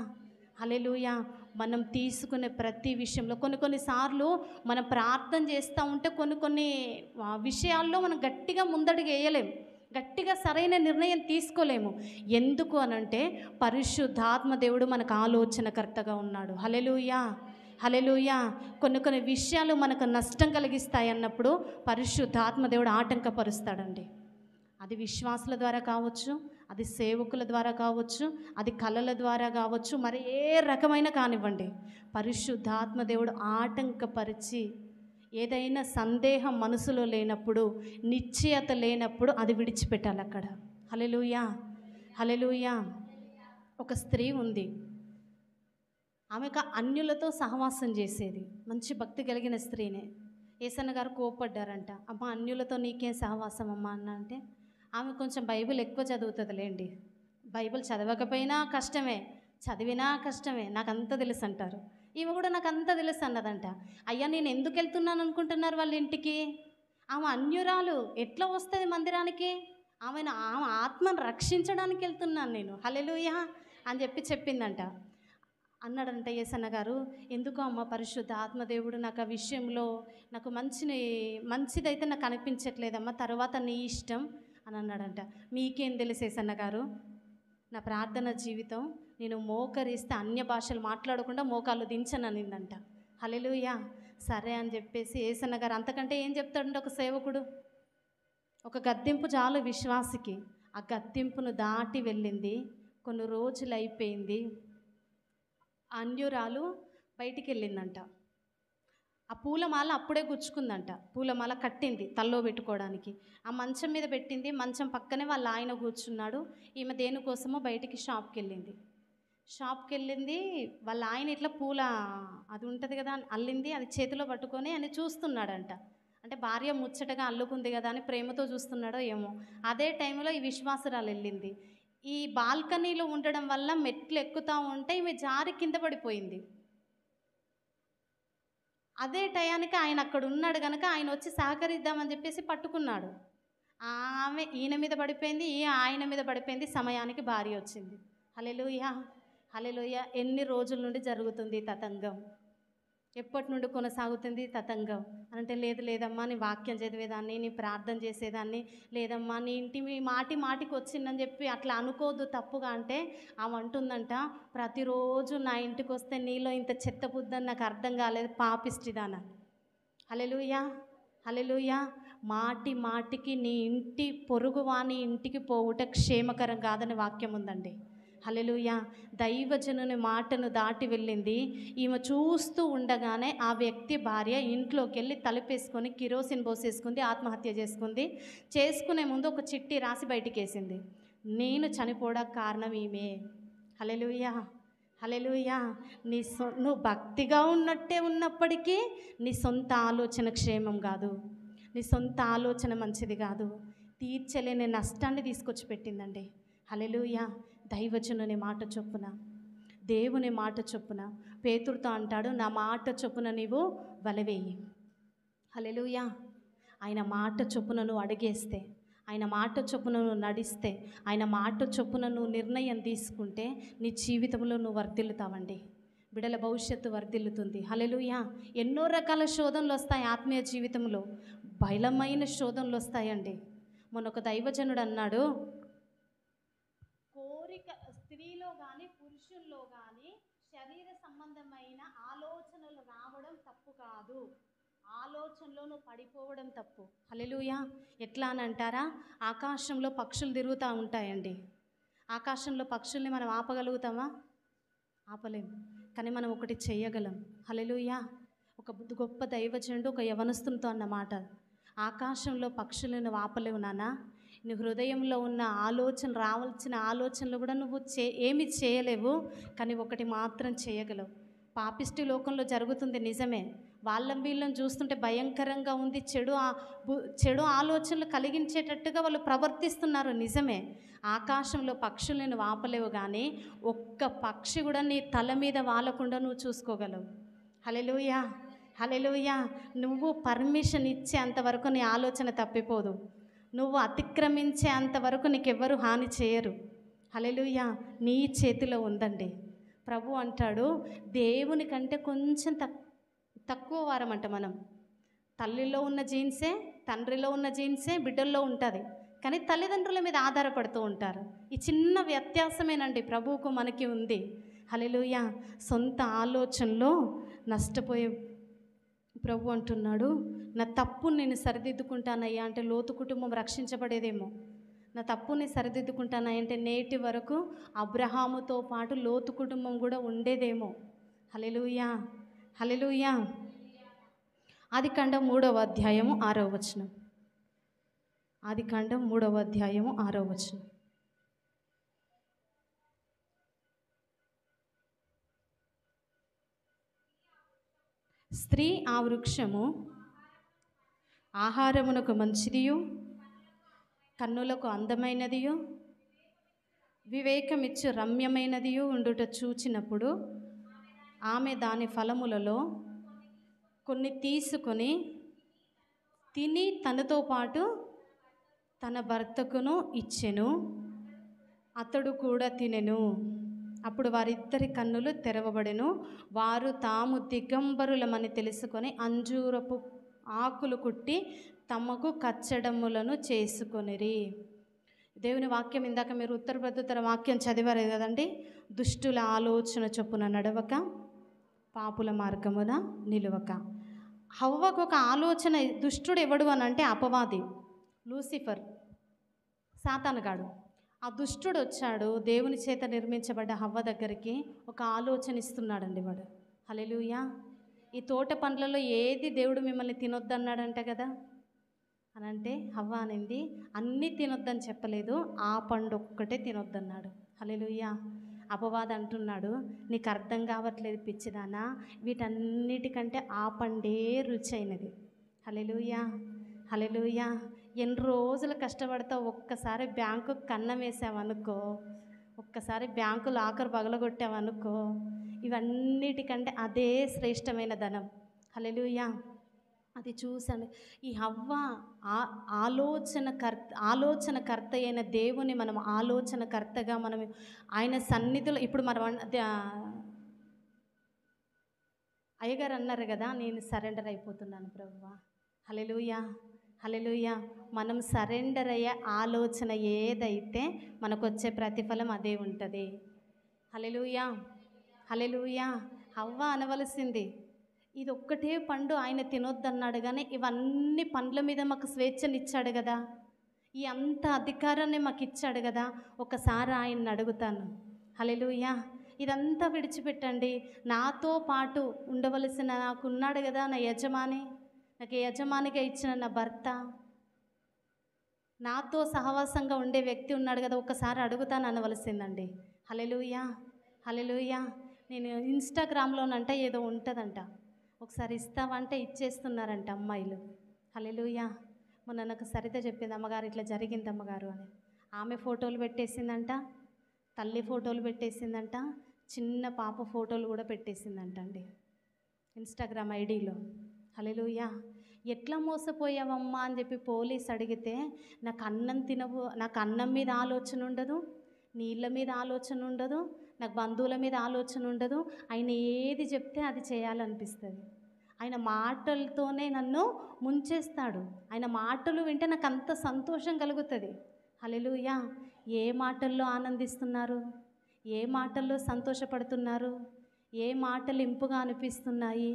హల్లెలూయా. మనం తీసుకునే ప్రతి విషయంలో కొన్నిసార్లు మనం ప్రార్థన చేస్తూ ఉంటే కొన్ని విషయాల్లో మనం గట్టిగా ముందడుగు వేయలేము, గట్టిగా సరైన నిర్ణయం తీసుకోలేము. ఎందుకు అనంటే పరిశుద్ధాత్మ దేవుడు మనకు ఆలోచనకర్తగా ఉన్నాడు. హల్లెలూయా, హల్లెలూయా. కొన్ని విషయాలు మనకు నష్టం కలిగిస్తాయి అన్నప్పుడు పరిశుద్ధాత్మ దేవుడు ఆటంకపరుస్తాడండి. అది విశ్వాసుల ద్వారా కావచ్చు, అది సేవకుల ద్వారా కావచ్చు, అది కళల ద్వారా కావచ్చు, మరి ఏ రకమైన కానివ్వండి, పరిశుద్ధాత్మ దేవుడు ఆటంకపరిచి ఏదైనా సందేహం మనసులో లేనప్పుడు, నిశ్చయత లేనప్పుడు అది విడిచిపెట్టాలి అక్కడ. హల్లెలూయా, హల్లెలూయా. ఒక స్త్రీ ఉంది, ఆమెకు అన్యులతో సహవాసం చేసేది, మంచి భక్తి కలిగిన స్త్రీనే. యేసన్న గారు కోప్పడ్డారంట, అమ్మ అన్యులతో నీకేం సహవాసం అమ్మా అన్న అంటే, ఆమె కొంచెం బైబిల్ ఎక్కువ చదువుతుందిలేండి. బైబిల్ చదవకపోయినా కష్టమే, చదివినా కష్టమే, నాకు అంత తెలుసు అంటారు. ఈమె కూడా నాకు అంతా తెలుసు అన్నదంట. అయ్యా నేను ఎందుకు వెళ్తున్నాను అనుకుంటున్నారు వాళ్ళ ఇంటికి? ఆమె అన్యురాలు, ఎట్లా వస్తుంది మందిరానికి? ఆమె ఆత్మను రక్షించడానికి వెళ్తున్నాను నేను. హల్లెలూయా అని చెప్పిందంట. అన్నాడంట యేసన్న గారు, ఎందుకో అమ్మ పరిశుద్ధ ఆత్మదేవుడు నాకు ఆ విషయంలో నాకు మంచిదైతే నాకు అనిపించట్లేదమ్మా, తర్వాత నీ ఇష్టం అని అన్నాడంట. మీకేం తెలుసు యేసన్న గారు, నా ప్రార్థన జీవితం, నేను మోకరిస్తే అన్య భాషలు మాట్లాడకుండా మోకాళ్ళు దించననిందంట. హల్లెలూయా. సరే అని చెప్పేసి యేసన్న గారు అంతకంటే ఏం చెప్తాడంటే, ఒక సేవకుడు ఒక గద్దింపు చాలు విశ్వాసికి. ఆ గద్దింపును దాటి వెళ్ళింది. కొన్ని రోజులు అయిపోయింది, అన్యురాలు బయటికి వెళ్ళిందంట. ఆ పూలమాల అప్పుడే గుచ్చుకుందంట. పూలమాల కట్టింది తల్లో పెట్టుకోవడానికి. ఆ మంచం మీద పెట్టింది. మంచం పక్కనే వాళ్ళ ఆయన కూర్చున్నాడు. ఈమె దేనికోసమో బయటికి షాప్కి వెళ్ళింది. వాళ్ళ ఆయన ఇట్లా పూల అది ఉంటుంది కదా అల్లింది, అది చేతిలో పట్టుకొని అని చూస్తున్నాడంట. అంటే భార్య ముచ్చటగా అల్లుకుంది కదా అని ప్రేమతో చూస్తున్నాడో ఏమో. అదే టైంలో ఈ విశ్వాసురాలు వెళ్ళింది. ఈ బాల్కనీలో ఉండడం వల్ల మెట్లు ఎక్కుతూ ఉంటే ఈమె జారి కింద పడిపోయింది. అదే టయానికి ఆయన అక్కడ ఉన్నాడు కనుక ఆయన వచ్చి సహకరిద్దామని చెప్పేసి పట్టుకున్నాడు. ఆమె ఈయన మీద పడిపోయింది, ఆయన మీద పడిపోయింది. సమయానికి భార్య వచ్చింది. హల్లెలూయా, హల్లెలూయా. ఎన్ని రోజుల నుండి జరుగుతుంది తతంగం? ఎప్పటి నుండి కొనసాగుతుంది తతంగం అంటే, లేదమ్మా నీ వాక్యం చదివేదాన్ని, నీ ప్రార్థన చేసేదాన్ని, లేదమ్మా నీ ఇంటి మాటికి వచ్చిందని చెప్పి అట్లా అనుకోవద్దు తప్పుగా. అంటే ఆమె అంటుందంట, ప్రతిరోజు నా ఇంటికి వస్తే నీలో ఇంత చెత్త బుద్ధని నాకు అర్థం కాలేదు, పాపిష్టిదాన. హల్లెలూయా, హల్లెలూయా. మాటికి నీ ఇంటి పొరుగువాని ఇంటికి పోవుట క్షేమకరం కాదని వాక్యం ఉందండి. హల్లెలూయా. దైవజనుని మాటను దాటి వెళ్ళింది. ఈమె చూస్తూ ఉండగానే ఆ వ్యక్తి భార్య ఇంట్లోకి వెళ్ళి తలుపేసుకొని కిరోసిన్ పోసేసుకుంది, ఆత్మహత్య చేసుకునే ముందు ఒక చిట్టి రాసి బయటికి వేసింది, నేను చనిపోవడానికి కారణం ఈమె. హల్లెలూయా, హల్లెలూయా. నువ్వు భక్తిగా ఉన్నట్టే ఉన్నప్పటికీ నీ సొంత ఆలోచన క్షేమం కాదు, నీ సొంత ఆలోచన మంచిది కాదు, తీర్చలేని నష్టాన్ని తీసుకొచ్చి పెట్టిందండి. హల్లెలూయా. దైవజనుని మాట చొప్పున, దేవుని మాట చొప్పున పేతురుతో అంటాడు, నా మాట చొప్పున నీవు వలవేయి. హల్లెలూయా. ఆయన మాట చొప్పున నువ్వు అడిగేస్తే, ఆయన మాట చొప్పున నువ్వు నడిస్తే, ఆయన మాట చొప్పున నువ్వు నిర్ణయం తీసుకుంటే నీ జీవితంలో నువ్వు వర్ధిల్లుతావండి. బిడ్డల భవిష్యత్తు వర్ధిల్లుతుంది. హల్లెలూయా. ఎన్నో రకాల శోధనలు వస్తాయి ఆత్మీయ జీవితంలో, బలమైన శోధనలు వస్తాయండి. మొన్న ఒక దైవజనుడు అన్నాడు, స్త్రీలో కానీ పురుషుల్లో కానీ శరీర సంబంధమైన ఆలోచనలు రావడం తప్పు కాదు, ఆలోచనలో నువ్వు పడిపోవడం తప్పు. హల్లెలూయా. ఎట్లా అని అంటారా, ఆకాశంలో పక్షులు తిరుగుతూ ఉంటాయండి. ఆకాశంలో పక్షుల్ని మనం ఆపగలుగుతామా? ఆపలేము. కానీ మనం ఒకటి చేయగలం. హల్లెలూయా. ఒక గొప్ప దైవజనుడు ఒక యవనస్తునితో అన్నమాట, ఆకాశంలో పక్షులను ఆపలేవు నాన్న, నీ హృదయంలో ఉన్న రావాల్సిన ఆలోచనలు కూడా నువ్వు ఏమి చేయలేవు, కానీ ఒకటి మాత్రం చేయగలవు. పాపిష్టి లోకంలో జరుగుతుంది నిజమే, వాళ్ళని వీళ్ళని చూస్తుంటే భయంకరంగా ఉంది, చెడు ఆలోచనలు కలిగించేటట్టుగా వాళ్ళు ప్రవర్తిస్తున్నారు నిజమే. ఆకాశంలో పక్షులను ఆపలేవు, కానీ ఒక్క పక్షి కూడా నీ తల మీద వాలకుండా నువ్వు చూసుకోగలవు. హల్లెలూయా, హల్లెలూయా. నువ్వు పర్మిషన్ ఇచ్చే అంతవరకు నీ ఆలోచన తప్పిపోదు, నువ్వు అతిక్రమించే అంతవరకు నీకెవ్వరు హాని చేయరు. హల్లెలూయా. నీ చేతిలో ఉందండి. ప్రభు అంటాడు, దేవుని కంటే కొంచెం తక్కువ వారమంట మనం. తల్లిలో ఉన్న జీన్సే, తండ్రిలో ఉన్న జీన్సే బిడ్డల్లో ఉంటుంది, కానీ తల్లిదండ్రుల మీద ఆధారపడుతూ ఉంటారు. ఈ చిన్న వ్యత్యాసమేనండి ప్రభువుకు మనకి ఉంది. హల్లెలూయా. సొంత ఆలోచనలో నష్టపోయే ప్రభు అంటున్నాడు, నా తప్పుని నేను సరిదిద్దుకుంటానయ్యా అంటే లోతు కుటుంబం రక్షించబడేదేమో. నా తప్పుని సరిదిద్దుకుంటానయ్యా అంటే నేటి వరకు అబ్రహాముతో పాటు లోతు కుటుంబం కూడా ఉండేదేమో. హల్లెలూయా, హల్లెలూయా. ఆదికాండం 3వ అధ్యాయము 6వ వచనం. ఆదికాండం 3వ అధ్యాయము 6వ వచనం. స్త్రీ ఆ వృక్షము ఆహారమునకు మంచిదియు, కన్నులకు అందమైనదియు, వివేకమిచ్చు రమ్యమైనదియు ఉండుట చూచినప్పుడు ఆమె దాని ఫలములలో కొన్ని తీసుకొని తిని తనతో పాటు తన భర్తకును ఇచ్చెను, అతడు కూడా తినెను. అప్పుడు వారిద్దరి కన్నులు తెరవబడెను, వారు తాము దిగంబరులమని తెలుసుకొని అంజూరపు ఆకులు కుట్టి తమకు కచ్చడములను చేసుకొనిరి. దేవుని వాక్యం ఇందాక మీరు ఉత్తర వాక్యం చదివారు కదండి. దుష్టుల ఆలోచన చొప్పున నడవక, పాపుల మార్గమున నిలువక. హవ్వకు ఒక ఆలోచన, దుష్టుడు ఎవడు అని అంటే అపవాది, లూసిఫర్, సాతానుగాడు. ఆ దుష్టుడు వచ్చాడు, దేవుని చేత నిర్మించబడ్డ హవ్వ దగ్గరికి ఒక ఆలోచన ఇస్తున్నాడండి వాడు. హల్లెలూయా. ఈ తోట పండ్లలో ఏది దేవుడు మిమ్మల్ని తినొద్దన్నాడంట కదా అని అంటే హవ్వ అనింది, అన్నీ తినొద్దని చెప్పలేదు, ఆ పండు ఒక్కటే తినొద్దన్నాడు. హల్లెలూయా. అపవాది అంటున్నాడు, నీకు అర్థం కావట్లేదు పిచ్చిదానా, వీటన్నిటికంటే ఆ పండే రుచి అయినది. హల్లెలూయా, హల్లెలూయా. ఎన్ని రోజులు కష్టపడతావు, ఒక్కసారి బ్యాంకు కన్నం వేసావనుకో, ఒక్కసారి బ్యాంకు లాకర్ పగలగొట్టావనుకో, ఇవన్నిటికంటే అదే శ్రేష్టమైన ధనం. హల్లెలూయా. అది చూసాను. ఈ హవ్వ ఆలోచనకర్త అయిన దేవుని మనం ఆలోచనకర్తగా మనం ఆయన సన్నిధిలో ఇప్పుడు మనం అయ్యగారు అన్నారు కదా, నేను సరెండర్ అయిపోతున్నాను ప్రభువా. హల్లెలూయా, హల్లెలూయా. మనం సరెండర్ అయ్యే ఆలోచన ఏదైతే మనకు వచ్చే ప్రతిఫలం అదే ఉంటుంది. హల్లెలూయా, హల్లెలూయా. హవ్వ అనవలసింది, ఇది ఒక్కటే పండు ఆయన తినొద్దన్నాడు, కానీ ఇవన్నీ పండ్ల మీద మాకు స్వేచ్ఛనిచ్చాడు కదా, ఈ అంత అధికారాన్ని మాకు ఇచ్చాడు కదా. ఒకసారి ఆయన్ని అడుగుతాను. హల్లెలూయా. ఇదంతా విడిచిపెట్టండి, నాతో పాటు ఉండవలసిన నాకున్నాడు కదా నా యజమాని, నాకు యజమానిగా ఇచ్చిన నా భర్త, నాతో సహవాసంగా ఉండే వ్యక్తి ఉన్నాడు కదా, ఒకసారి అడుగుతాను అనవలసిందండి. హల్లెలూయా, హల్లెలూయా. నేను ఇన్స్టాగ్రామ్లోనంట ఏదో ఉంటుందంట, ఒకసారి ఇస్తావంటే ఇచ్చేస్తున్నారంట అమ్మాయిలు. హల్లెలూయా. మొన్న నాకు సరిత చెప్పింది, అమ్మగారు ఇట్లా జరిగింది అమ్మగారు అని. ఆమె ఫోటోలు పెట్టేసిందంట, తల్లి ఫోటోలు పెట్టేసిందంట, చిన్న పాప ఫోటోలు కూడా పెట్టేసిందంట అండి ఇన్స్టాగ్రామ్ ఐడిలో. హల్లెలూయా. ఎట్లా మోసపోయావమ్మా అని చెప్పి పోలీస్ అడిగితే, నాకు అన్నం మీద ఆలోచన ఉండదు, నీళ్ళ మీద ఆలోచన ఉండదు, నాకు బంధువుల మీద ఆలోచన ఉండదు, ఆయన ఏది చెప్తే అది చేయాలనిపిస్తుంది. ఆయన మాటలతోనే నన్ను ముంచేస్తాడు, ఆయన మాటలు వింటే నాకు అంత సంతోషం కలుగుతుంది. హల్లెలూయా. ఏ మాటల్లో ఆనందిస్తున్నారు, ఏ మాటల్లో సంతోషపడుతున్నారు, ఏ మాటలు ఇంపుగా అనిపిస్తున్నాయి?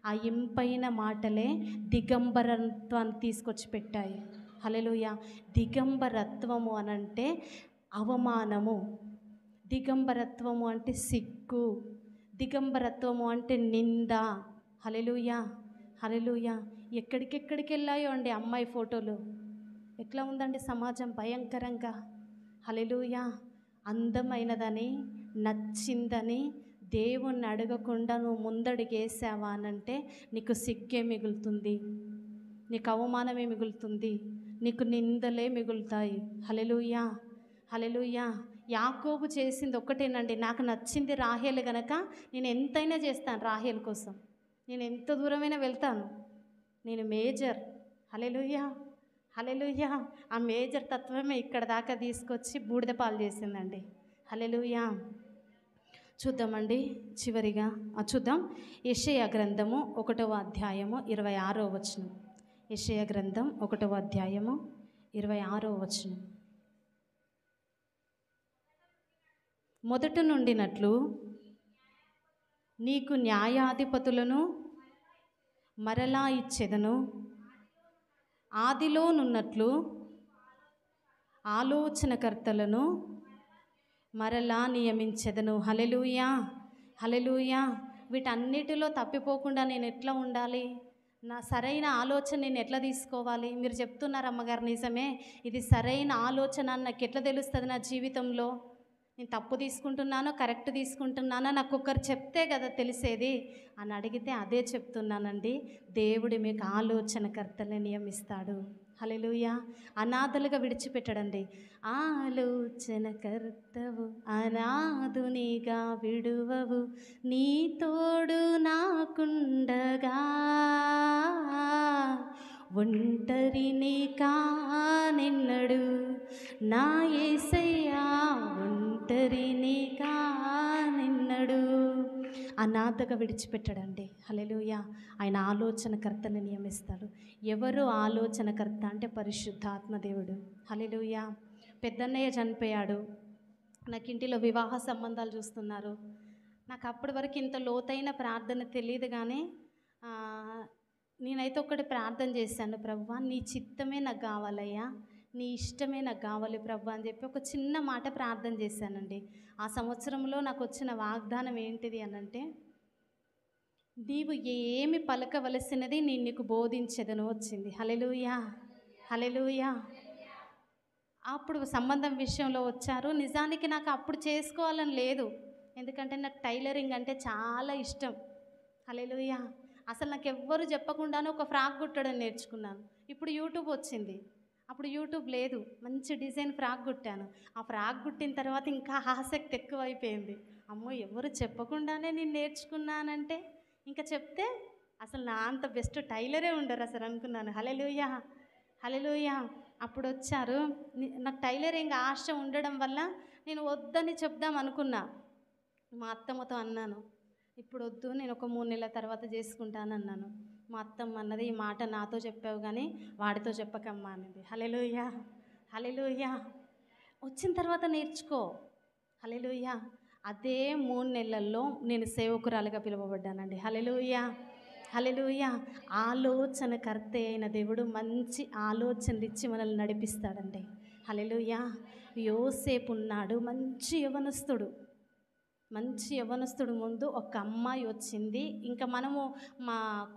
ఆ ఇంపైన మాటలే దిగంబరత్వాన్ని తీసుకొచ్చి పెట్టాయి. హల్లెలూయా. దిగంబరత్వము అనంటే అవమానము, దిగంబరత్వము అంటే సిగ్గు, దిగంబరత్వము అంటే నింద. హల్లెలూయా, హల్లెలూయా. ఎక్కడికెక్కడికి వెళ్ళాయో అండి అమ్మాయి ఫోటోలు. ఎట్లా ఉందండి సమాజం భయంకరంగా. హల్లెలూయా. అందమైనదని, నచ్చిందని దేవుణ్ణి అడగకుండా నువ్వు ముందడుగేసావా అనంటే నీకు సిగ్గే మిగులుతుంది, నీకు అవమానమే మిగులుతుంది, నీకు నిందలే మిగులుతాయి. హల్లెలూయా, హల్లెలూయా. యాకోబు చేసింది ఒక్కటేనండి, నాకు నచ్చింది రాహేలు గనక నేను ఎంతైనా చేస్తాను రాహేలు కోసం, నేను ఎంత దూరమైనా వెళ్తాను, నేను మేజర్. హల్లెలూయా, హల్లెలూయా. ఆ మేజర్ తత్వమే ఇక్కడ దాకా తీసుకొచ్చి బూడిద పాలు చేసిందండి. హల్లెలూయా. చూద్దామండి చివరిగా చూద్దాం. యెషయా గ్రంథము 1వ అధ్యాయము 26వ వచనం. యెషయా గ్రంథం 1వ అధ్యాయము 26వ వచనం. మొదట నుండినట్లు నీకు న్యాయాధిపతులను మరలా ఇచ్చెదను, ఆదిలోనున్నట్లు ఆలోచనకర్తలను మరలా నియమించెదను. హల్లెలూయా, హల్లెలూయా. వీటన్నిటిలో తప్పిపోకుండా నేను ఎట్లా ఉండాలి, నా సరైన ఆలోచన నేను ఎట్లా తీసుకోవాలి? మీరు చెప్తున్నారు అమ్మగారు, నిజమే, ఇది సరైన ఆలోచన నాకు ఎట్లా తెలుస్తుంది నా జీవితంలో? నేను తప్పు తీసుకుంటున్నానో కరెక్ట్ తీసుకుంటున్నానో నాకు ఒకరు చెప్తే కదా తెలిసేది అని అడిగితే అదే చెప్తున్నానండి, దేవుడు మీకు ఆలోచనకర్తలను నియమిస్తాడు. హల్లెలూయా. అనాథలుగా విడిచిపెట్టడండి. ఆలోచనకర్తవు అనాథునిగా విడువవు, నీ తోడు నాకుండగా ఒంటరిని కానెన్నడు నా యేసయ్యా, ఒంటరిని కానెన్నడు. అనాథగా విడిచిపెట్టడండి. హల్లెలూయా. ఆయన ఆలోచనకర్తను నియమిస్తాడు. ఎవరు ఆలోచనకర్త అంటే పరిశుద్ధాత్మ దేవుడు. హల్లెలూయా. పెద్దన్నయ్య చనిపోయాడు, నాకు ఇంటిలో వివాహ సంబంధాలు చూస్తున్నారు. నాకు అప్పటి వరకు ఇంత లోతైన ప్రార్థన తెలియదు, కానీ నేనైతే ఒకటి ప్రార్థన చేశాను, ప్రభువా నీ చిత్తమే నాకు కావాలయ్యా, నీ ఇష్టమే నాకు కావాలి ప్రభు అని చెప్పి ఒక చిన్న మాట ప్రార్థన చేశానండి. ఆ సంవత్సరంలో నాకు వచ్చిన వాగ్దానం ఏంటిది అనంటే, నీవు ఏమి పలకవలసినది నేను నీకు బోధించెదను వచ్చింది. హల్లెలూయా, హల్లెలూయా. అప్పుడు సంబంధం విషయంలో వచ్చారు. నిజానికి నాకు అప్పుడు చేసుకోవాలని లేదు, ఎందుకంటే నాకు టైలరింగ్ అంటే చాలా ఇష్టం. హల్లెలూయా. అసలు నాకు ఎవ్వరు చెప్పకుండానే ఒక ఫ్రాక్ కుట్టడం నేర్చుకున్నాను. ఇప్పుడు యూట్యూబ్ వచ్చింది. అప్పుడు యూట్యూబ్ లేదు. మంచి డిజైన్ ఫ్రాక్ కుట్టాను. ఆ ఫ్రాక్ కుట్టిన తర్వాత ఇంకా ఆసక్తి ఎక్కువైపోయింది. అమ్మో, ఎవరు చెప్పకుండానే నేను నేర్చుకున్నానంటే ఇంకా చెప్తే అసలు నా అంత బెస్ట్ టైలరే ఉండరు అసలు అనుకున్నాను. హల్లెలూయా, హల్లెలూయా. అప్పుడు వచ్చారు. నాకు టైలరింగ్ ఆశ ఉండడం వల్ల నేను వద్దని చెప్దాం అనుకున్నా. మా అత్తమ్మతో అన్నాను, ఇప్పుడు వద్దు, నేను ఒక 3 నెలల తర్వాత చేసుకుంటాను అన్నాను. మా అత్తమ్మ అన్నది, ఈ మాట నాతో చెప్పావు కానీ వాడితో చెప్పకమ్మా అన్నది. హల్లెలూయా, హల్లెలూయా. వచ్చిన తర్వాత నేర్చుకో. హల్లెలూయా. అదే 3 నెలల్లో నేను సేవకురాలుగా పిలువబడ్డానండి. హల్లెలూయా, హల్లెలూయా. ఆలోచనకర్త అయిన దేవుడు మంచి ఆలోచనలు ఇచ్చి మనల్ని నడిపిస్తాడండి. హల్లెలూయా. యోసేపు ఉన్నాడు, మంచి యవనస్తుడు. ముందు ఒక అమ్మాయి వచ్చింది. ఇంకా మనము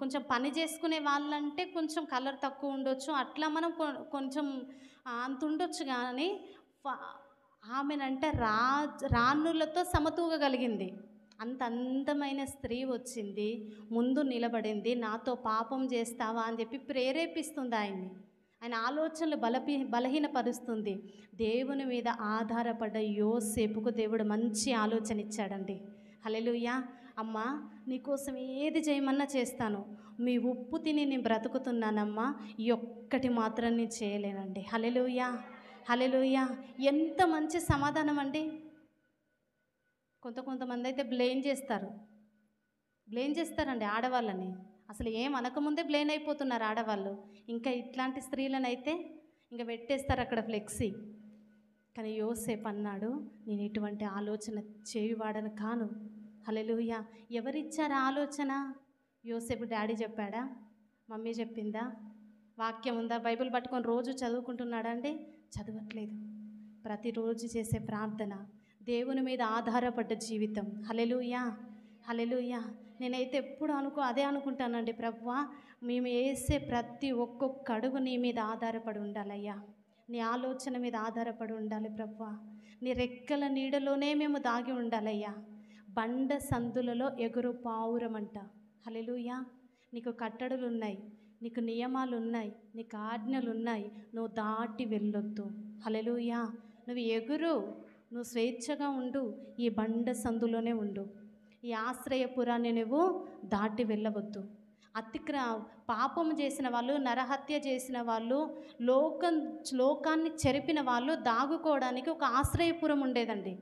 కొంచెం పని చేసుకునే వాళ్ళంటే కొంచెం కలర్ తక్కువ ఉండొచ్చు, అట్లా మనం కొంచెం అంత ఉండొచ్చు. కానీ ఆమెనంటే రాణులతో సమతూగగలిగింది. అంత అందమైన స్త్రీ వచ్చింది, ముందు నిలబడింది. నాతో పాపం చేస్తావా అని చెప్పి ప్రేరేపిస్తుంది ఆయన్ని. ఆయన ఆలోచనలు బలహీనపరుస్తుంది. దేవుని మీద ఆధారపడ్డ యోసేపుకు దేవుడు మంచి ఆలోచన ఇచ్చాడండి. హల్లెలూయా. అమ్మా, నీకోసం ఏది చేయమన్నా చేస్తాను. మీ ఉప్పు తిని నేను బ్రతుకుతున్నానమ్మా, ఈ ఒక్కటి మాత్రం నేను చేయలేనండి. హల్లెలూయా, హల్లెలూయా. ఎంత మంచి సమాధానం అండి. కొంతమంది అయితే బ్లేమ్ చేస్తారండి ఆడవాళ్ళని. అసలు ఏం అనకముందే బ్లేమ్ అయిపోతున్నారు ఆడవాళ్ళు. ఇంకా ఇట్లాంటి స్త్రీలను అయితే ఇంకా పెట్టేస్తారు అక్కడ ఫ్లెక్సీ. కానీ యోసేపు అన్నాడు, నేను ఇటువంటి ఆలోచన చేయువాడను కాను. హల్లెలూయా. ఎవరిచ్చారు ఆలోచన? యోసేపు డాడీ చెప్పాడా? మమ్మీ చెప్పిందా? వాక్యం ఉందా? బైబిల్ పట్టుకొని రోజు చదువుకుంటున్నాడా అండి? చదవట్లేదు. ప్రతిరోజు చేసే ప్రార్థన, దేవుని మీద ఆధారపడ్డ జీవితం. హల్లెలూయా, హల్లెలూయా. నేనైతే ఎప్పుడు అదే అనుకుంటానండి, ప్రభువా, మేము వేసే ప్రతి ఒక్కొక్క అడుగు నీ మీద ఆధారపడి ఉండాలయ్యా. నీ ఆలోచన మీద ఆధారపడి ఉండాలి ప్రభువా. నీ రెక్కల నీడలోనే మేము దాగి ఉండాలయ్యా. బండ సందులలో ఎగురు పావురమంట. హల్లెలూయా. నీకు కట్టడలు ఉన్నాయి, నీకు నియమాలు ఉన్నాయి, నీకు ఆజ్ఞలు ఉన్నాయి. నువ్వు దాటి వెళ్ళొద్దు. హల్లెలూయా. నువ్వు ఎగురు, నువ్వు స్వేచ్ఛగా ఉండు. ఈ బండ సందులోనే ఉండు. ఈ ఆశ్రయపురాన్ని నువ్వు దాటి వెళ్ళవద్దు. పాపం చేసిన వాళ్ళు, నరహత్య చేసిన వాళ్ళు, లోకాన్ని చెరిపిన వాళ్ళు దాగుకోవడానికి ఒక ఆశ్రయపురం ఉండేదండి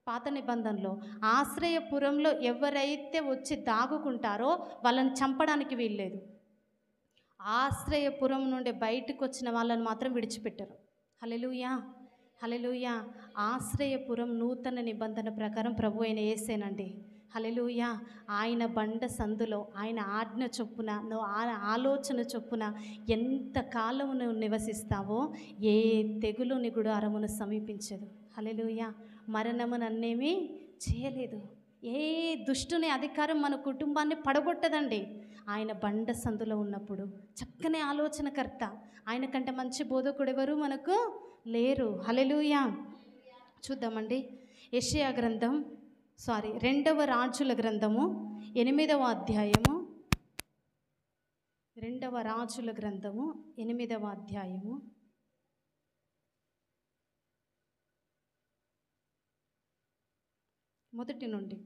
పాత నిబంధనలో. ఆశ్రయపురంలో ఎవరైతే వచ్చి దాగుకుంటారో వాళ్ళని చంపడానికి వీల్లేదు. ఆశ్రయపురం నుండి బయటకు వచ్చిన వాళ్ళని మాత్రం విడిచిపెట్టరు. హల్లెలూయా, హల్లెలూయా. ఆశ్రయపురం నూతన నిబంధన ప్రకారం ప్రభు అయిన యేసేనండి. హల్లెలూయా. ఆయన బండ సందులో, ఆయన ఆజ్ఞ చొప్పున, నువ్వు ఆలోచన చొప్పున ఎంతకాలం నువ్వు నివసిస్తావో ఏ తెగులు నీ గుడారమును సమీపించదు. హల్లెలూయా. మరణము నన్నేమీ చేయలేదు. ఏ దుష్టుని అధికారం మన కుటుంబాన్ని పడగొట్టదండి. ఆయన బండ సందులో ఉన్నప్పుడు చక్కని ఆలోచనకర్త. ఆయన కంటే మంచి బోధకుడు ఎవరు మనకు లేరు. హల్లెలూయా. చూద్దామండి. యెషయా గ్రంథం 2వ రాజుల గ్రంథము 8వ అధ్యాయము. 2వ రాజుల గ్రంథము 8వ అధ్యాయము. మొదటి నుండి.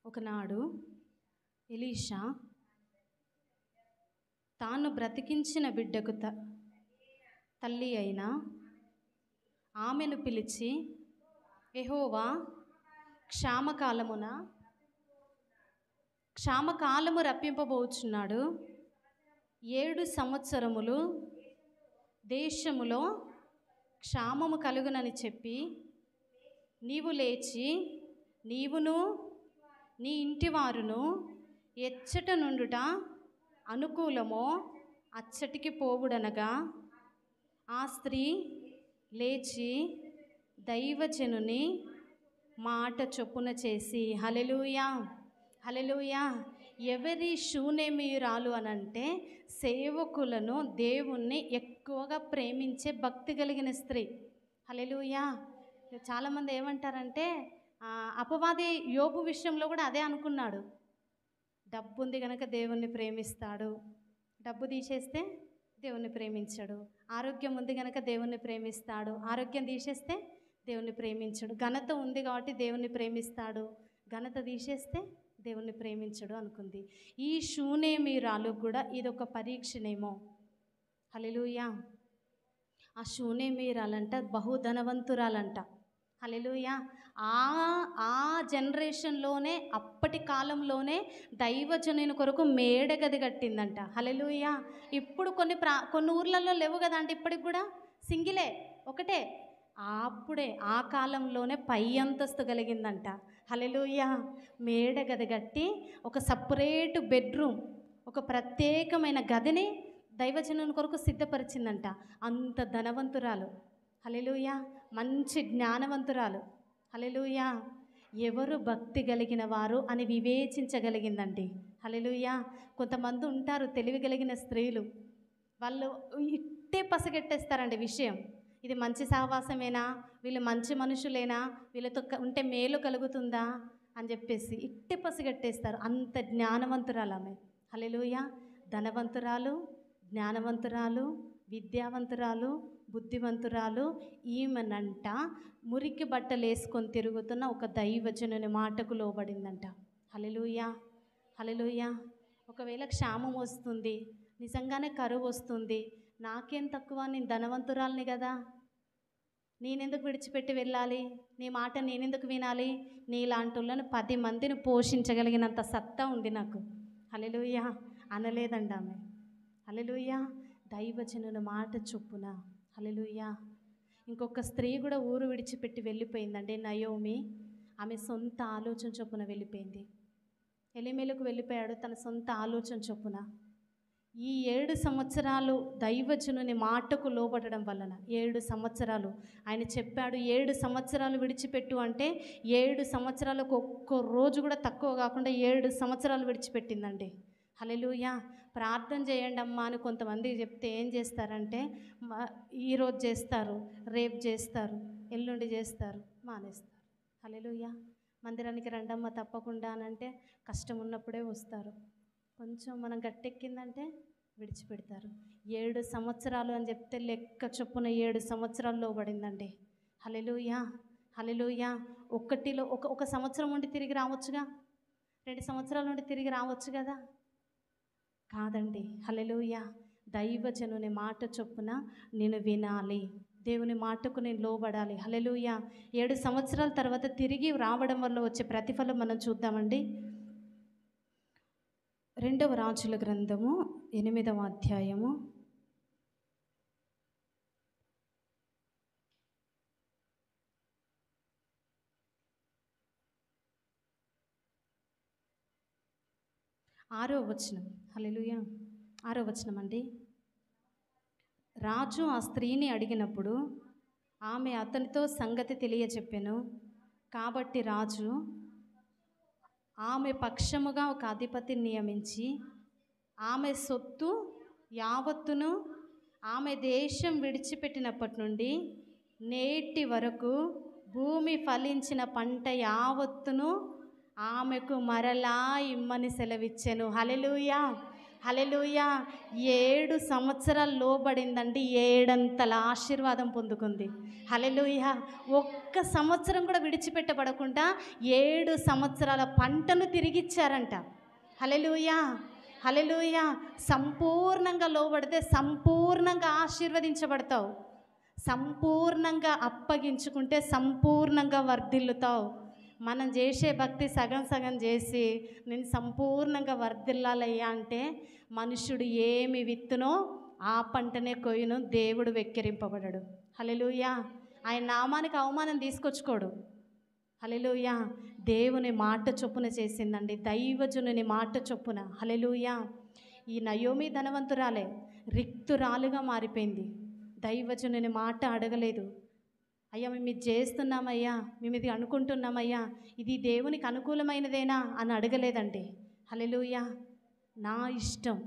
ఒకనాడు ఎలీషా తాను బ్రతికించిన బిడ్డకు తల్లి అయిన ఆమెను పిలిచి, యెహోవా క్షామకాలము రప్పింపబోచున్నాడు. 7 సంవత్సరములు దేశములో క్షామము కలుగునని చెప్పి, నీవు లేచి నీవును నీ ఇంటివారును ఎచ్చట నుండుట అనుకూలమో అచ్చటికి పోవుడనగా, ఆ స్త్రీ లేచి దైవజనుని మాట చొప్పున చేసి. హల్లెలూయా, హల్లెలూయా. ఎవరి షూనేమీయురాలు అనంటే సేవకులను, దేవుణ్ణి ఎక్కువగా ప్రేమించే భక్తి కలిగిన స్త్రీ. హల్లెలూయా. చాలామంది ఏమంటారంటే, అపవాది యోబు విషయంలో కూడా అదే అనుకున్నాడు. డబ్బు ఉంది కనుక దేవుణ్ణి ప్రేమిస్తాడు, డబ్బు తీసేస్తే దేవుణ్ణి ప్రేమించడు. ఆరోగ్యం ఉంది కనుక దేవుణ్ణి ప్రేమిస్తాడు, ఆరోగ్యం తీసేస్తే దేవుణ్ణి ప్రేమించడు. ఘనత ఉంది కాబట్టి దేవుణ్ణి ప్రేమిస్తాడు, ఘనత తీసేస్తే దేవుణ్ణి ప్రేమించడు అనుకుంది. ఈ శూనేమీరాలు కూడా ఇదొక పరీక్షనేమో. హల్లెలూయా. ఆ శూనేమీరాలంట బహుధనవంతురాలంట. హల్లెలూయా. ఆ జనరేషన్లోనే, అప్పటి కాలంలోనే దైవజనుని కొరకు మేడగది కట్టిందంట. హల్లెలూయా. ఇప్పుడు కొన్ని ఊర్లలో లేవు కదా అంటే, ఇప్పటికి కూడా సింగిలే, ఒకటే. అప్పుడే ఆ కాలంలోనే పై అంతస్తు కలిగిందంట. హల్లెలూయా. మేడగది కట్టి ఒక సపరేటు బెడ్రూమ్, ఒక ప్రత్యేకమైన గదిని దైవజనుని కొరకు సిద్ధపరిచిందంట. అంత ధనవంతురాలు. హల్లెలూయా. మంచి జ్ఞానవంతురాలు. హల్లెలూయా. ఎవరు భక్తి కలిగిన వారు అని వివేచించగలిగిందండి. హల్లెలూయా. కొంతమంది ఉంటారు తెలివి కలిగిన స్త్రీలు, వాళ్ళు ఇట్టే పసిగట్టేస్తారండి విషయం. ఇది మంచి సహవాసమేనా, వీళ్ళు మంచి మనుషులేనా, వీళ్ళతో ఉంటే మేలు కలుగుతుందా అని చెప్పేసి ఇట్టే పసిగట్టేస్తారు. అంత జ్ఞానవంతురాలు ఆమె. హల్లెలూయా. ధనవంతురాలు, జ్ఞానవంతురాలు, విద్యావంతురాలు, బుద్ధివంతురాలు. ఈమెనంట మురికి బట్టలు వేసుకొని తిరుగుతున్న ఒక దైవజనుని మాటకు లోబడిందంట. హల్లెలూయా. హల్లెలూయా. ఒకవేళ క్షామం వస్తుంది, నిజంగానే కరువు వస్తుంది, నాకేం తక్కువ, నేను ధనవంతురాల్ని కదా, నేనెందుకు విడిచిపెట్టి వెళ్ళాలి, నీ మాట నేనెందుకు వినాలి, నీలాంటి వాళ్ళను 10 మందిని పోషించగలిగినంత సత్తా ఉంది నాకు. హల్లెలూయా అనలేదండి ఆమె. హల్లెలూయా. దైవజనుల మాట చొప్పున. హల్లెలూయా. ఇంకొక స్త్రీ కూడా ఊరు విడిచిపెట్టి వెళ్ళిపోయిందండి, నయోమి. ఆమె సొంత ఆలోచన చొప్పున వెళ్ళిపోయింది. ఎలీమెలకు వెళ్ళిపోయాడు తన సొంత ఆలోచన చొప్పున. ఈ 7 సంవత్సరాలు దైవజనుని మాటకు లోబడడం వలన, 7 సంవత్సరాలు ఆయన చెప్పాడు, 7 సంవత్సరాలు విడిచిపెట్టు అంటే 7 సంవత్సరాలకు ఒక్క రోజు కూడా తక్కువ కాకుండా 7 సంవత్సరాలు విడిచిపెట్టిందండి. హల్లెలూయా. ప్రార్థన చేయండి అమ్మా అని కొంతమంది చెప్తే ఏం చేస్తారంటే, ఈరోజు చేస్తారు, రేపు చేస్తారు, ఎల్లుండి చేస్తారు, మానేస్తారు. హల్లెలూయా. మందిరానికి రండమ్మ తప్పకుండా అనంటే కష్టం ఉన్నప్పుడే వస్తారు, కొంచెం మనం గట్టెక్కిందంటే విడిచిపెడతారు. 7 సంవత్సరాలు అని చెప్తే లెక్క చొప్పున 7 సంవత్సరాలు లోబడిందండి. హల్లెలూయా. హల్లెలూయా. ఒక సంవత్సరం ఉండి తిరిగి రావచ్చుగా, 2 సంవత్సరాల నుండి తిరిగి రావచ్చు కదా, కాదండి. హల్లెలూయా. దైవజనుని మాట చొప్పున నేను వినాలి, దేవుని మాటకు నేను లోబడాలి. హల్లెలూయా. 7 సంవత్సరాల తర్వాత తిరిగి రావడం వల్ల వచ్చే ప్రతిఫలం మనం చూద్దామండి. 2వ రాజుల గ్రంథము 8వ అధ్యాయము 6వ వచనం. హల్లెలూయా. 6వ వచనం అండి. రాజు ఆ స్త్రీని అడిగినప్పుడు ఆమె అతనితో సంగతి తెలియచెప్పెను. కాబట్టి రాజు ఆమె పక్షముగా ఒక అధిపతిని నియమించి ఆమె సొత్తు యావత్తును ఆమె దేశం విడిచిపెట్టినప్పటి నుండి నేటి వరకు భూమి ఫలించిన పంట యావత్తును ఆమెకు మరలా ఇమ్మని సెలవిచ్చెను. హల్లెలూయా. హల్లెలూయా. 7 సంవత్సరాలు లోబడిందండి, 7 ఆశీర్వాదం పొందుకుంది. హల్లెలూయా. ఒక్క సంవత్సరం కూడా విడిచిపెట్టబడకుండా 7 సంవత్సరాల పంటను తిరిగిచ్చారంట. హల్లెలూయా. హల్లెలూయా. సంపూర్ణంగా లోబడితే సంపూర్ణంగా ఆశీర్వదించబడతావు, సంపూర్ణంగా అప్పగించుకుంటే సంపూర్ణంగా వర్ధిల్లుతావు. మనం చేసే భక్తి సగం సగం చేసి నేను సంపూర్ణంగా వర్ధిల్లాలయ్యా అంటే మనుషుడు ఏమి విత్తునో ఆ పంటనే కొయ్యును, దేవుడు వెక్కిరింపబడడు. హల్లెలూయా. ఆయన నామానికి అవమానం తీసుకొచ్చుకోడు. హల్లెలూయా. దేవుని మాట చొప్పున చేసిందండి, దైవజనుని మాట చొప్పున. హల్లెలూయా. ఈ నయోమి ధనవంతురాలే రిక్తురాలుగా మారిపోయింది. దైవజనుని మాట అడగలేదు. అయ్యా మేము ఇది చేస్తున్నామయ్యా, మేము ఇది అనుకుంటున్నామయ్యా, ఇది దేవునికి అనుకూలమైనదేనా అని అడగలేదండి. హల్లెలూయా. నా ఇష్టం,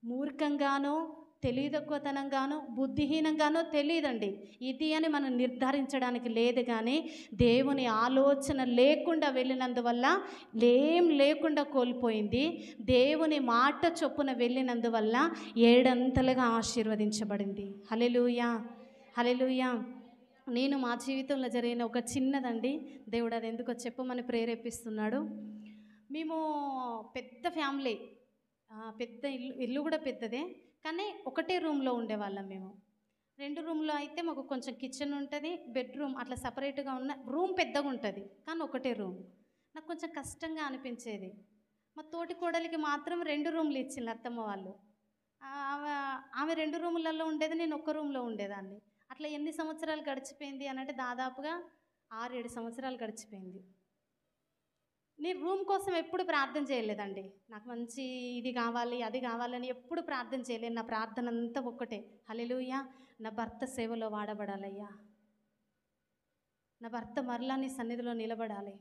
మూర్ఖంగానో తెలియదక్కువతనంగానో బుద్ధిహీనంగానో తెలియదండి. ఇది అని మనం నిర్ధారించడానికి లేదు. కానీ దేవుని ఆలోచన లేకుండా వెళ్ళినందువల్ల ఏం లేకుండా కోల్పోయింది. దేవుని మాట చొప్పున వెళ్ళినందువల్ల ఏడంతలుగా ఆశీర్వదించబడింది. హల్లెలూయా, హల్లెలూయా. నేను మా జీవితంలో జరిగిన ఒక చిన్నదండి, దేవుడు అది ఎందుకో చెప్పమని ప్రేరేపిస్తున్నాడు. మేము పెద్ద ఫ్యామిలీ, పెద్ద ఇల్లు కూడా పెద్దదే, కానీ ఒకటే రూమ్లో ఉండేవాళ్ళం మేము. 2 రూమ్లో అయితే మాకు కొంచెం కిచెన్ ఉంటుంది, బెడ్రూమ్ అట్లా సపరేట్గా ఉన్న రూమ్ పెద్దగా ఉంటుంది, కానీ ఒకటే రూమ్. నాకు కొంచెం కష్టంగా అనిపించేది. మా తోటి కోడలికి మాత్రం 2 రూమ్లు ఇచ్చింది అత్తమ్మ వాళ్ళు. ఆమె 2 రూములలో ఉండేది, నేను ఒక్క రూమ్లో ఉండేదాన్ని. అట్లా ఎన్ని సంవత్సరాలు గడిచిపోయింది అని అంటే దాదాపుగా 6-7 సంవత్సరాలు గడిచిపోయింది. నేను రూమ్ కోసం ఎప్పుడు ప్రార్థన చేయలేదండి. నాకు మంచి ఇది కావాలి అది కావాలని ఎప్పుడు ప్రార్థన చేయలేదు. నా ప్రార్థన అంతా ఒక్కటే, హల్లెలూయా, నా భర్త సేవలో వాడబడాలయ్యా, నా భర్త మరలా నీ సన్నిధిలో నిలబడాలి,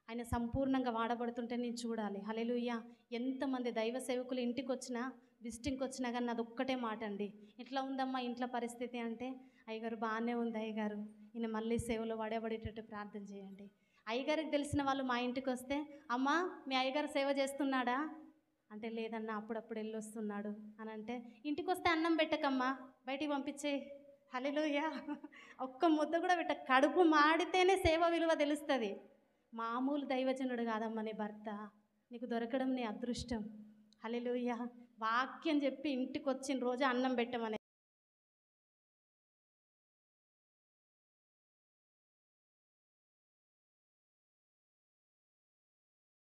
ఆయన సంపూర్ణంగా వాడబడుతుంటే నేను చూడాలి. హల్లెలూయా. ఎంతమంది దైవ సేవకులు ఇంటికి వచ్చినా విజిటింగ్కి వచ్చినా కానీ నాది ఒక్కటే మాట అండి, ఇట్లా ఉందమ్మా ఇంట్లో పరిస్థితి అంటే, అయ్యగారు బాగానే ఉంది అయ్యగారు, ఈయన మళ్ళీ సేవలో వాడబడేటట్టు ప్రార్థన చేయండి. అయ్యగారికి తెలిసిన వాళ్ళు మా ఇంటికి వస్తే, అమ్మా మీ అయ్యగారు సేవ చేస్తున్నాడా అంటే, లేదన్నా అప్పుడప్పుడు వెళ్ళొస్తున్నాడు అని అంటే, ఇంటికి వస్తే అన్నం పెట్టకమ్మా బయటికి పంపించే. హల్లెలూయా. ఒక్క ముద్ద కూడా పెట్ట, కడుపు మాడితేనే సేవ విలువ తెలుస్తుంది. మామూలు దైవజనుడు కాదమ్మా నీ భర్త, నీకు దొరకడం నీ అదృష్టం. హల్లెలూయా. వాక్యం చెప్పి ఇంటికి వచ్చిన రోజు అన్నం పెట్టమని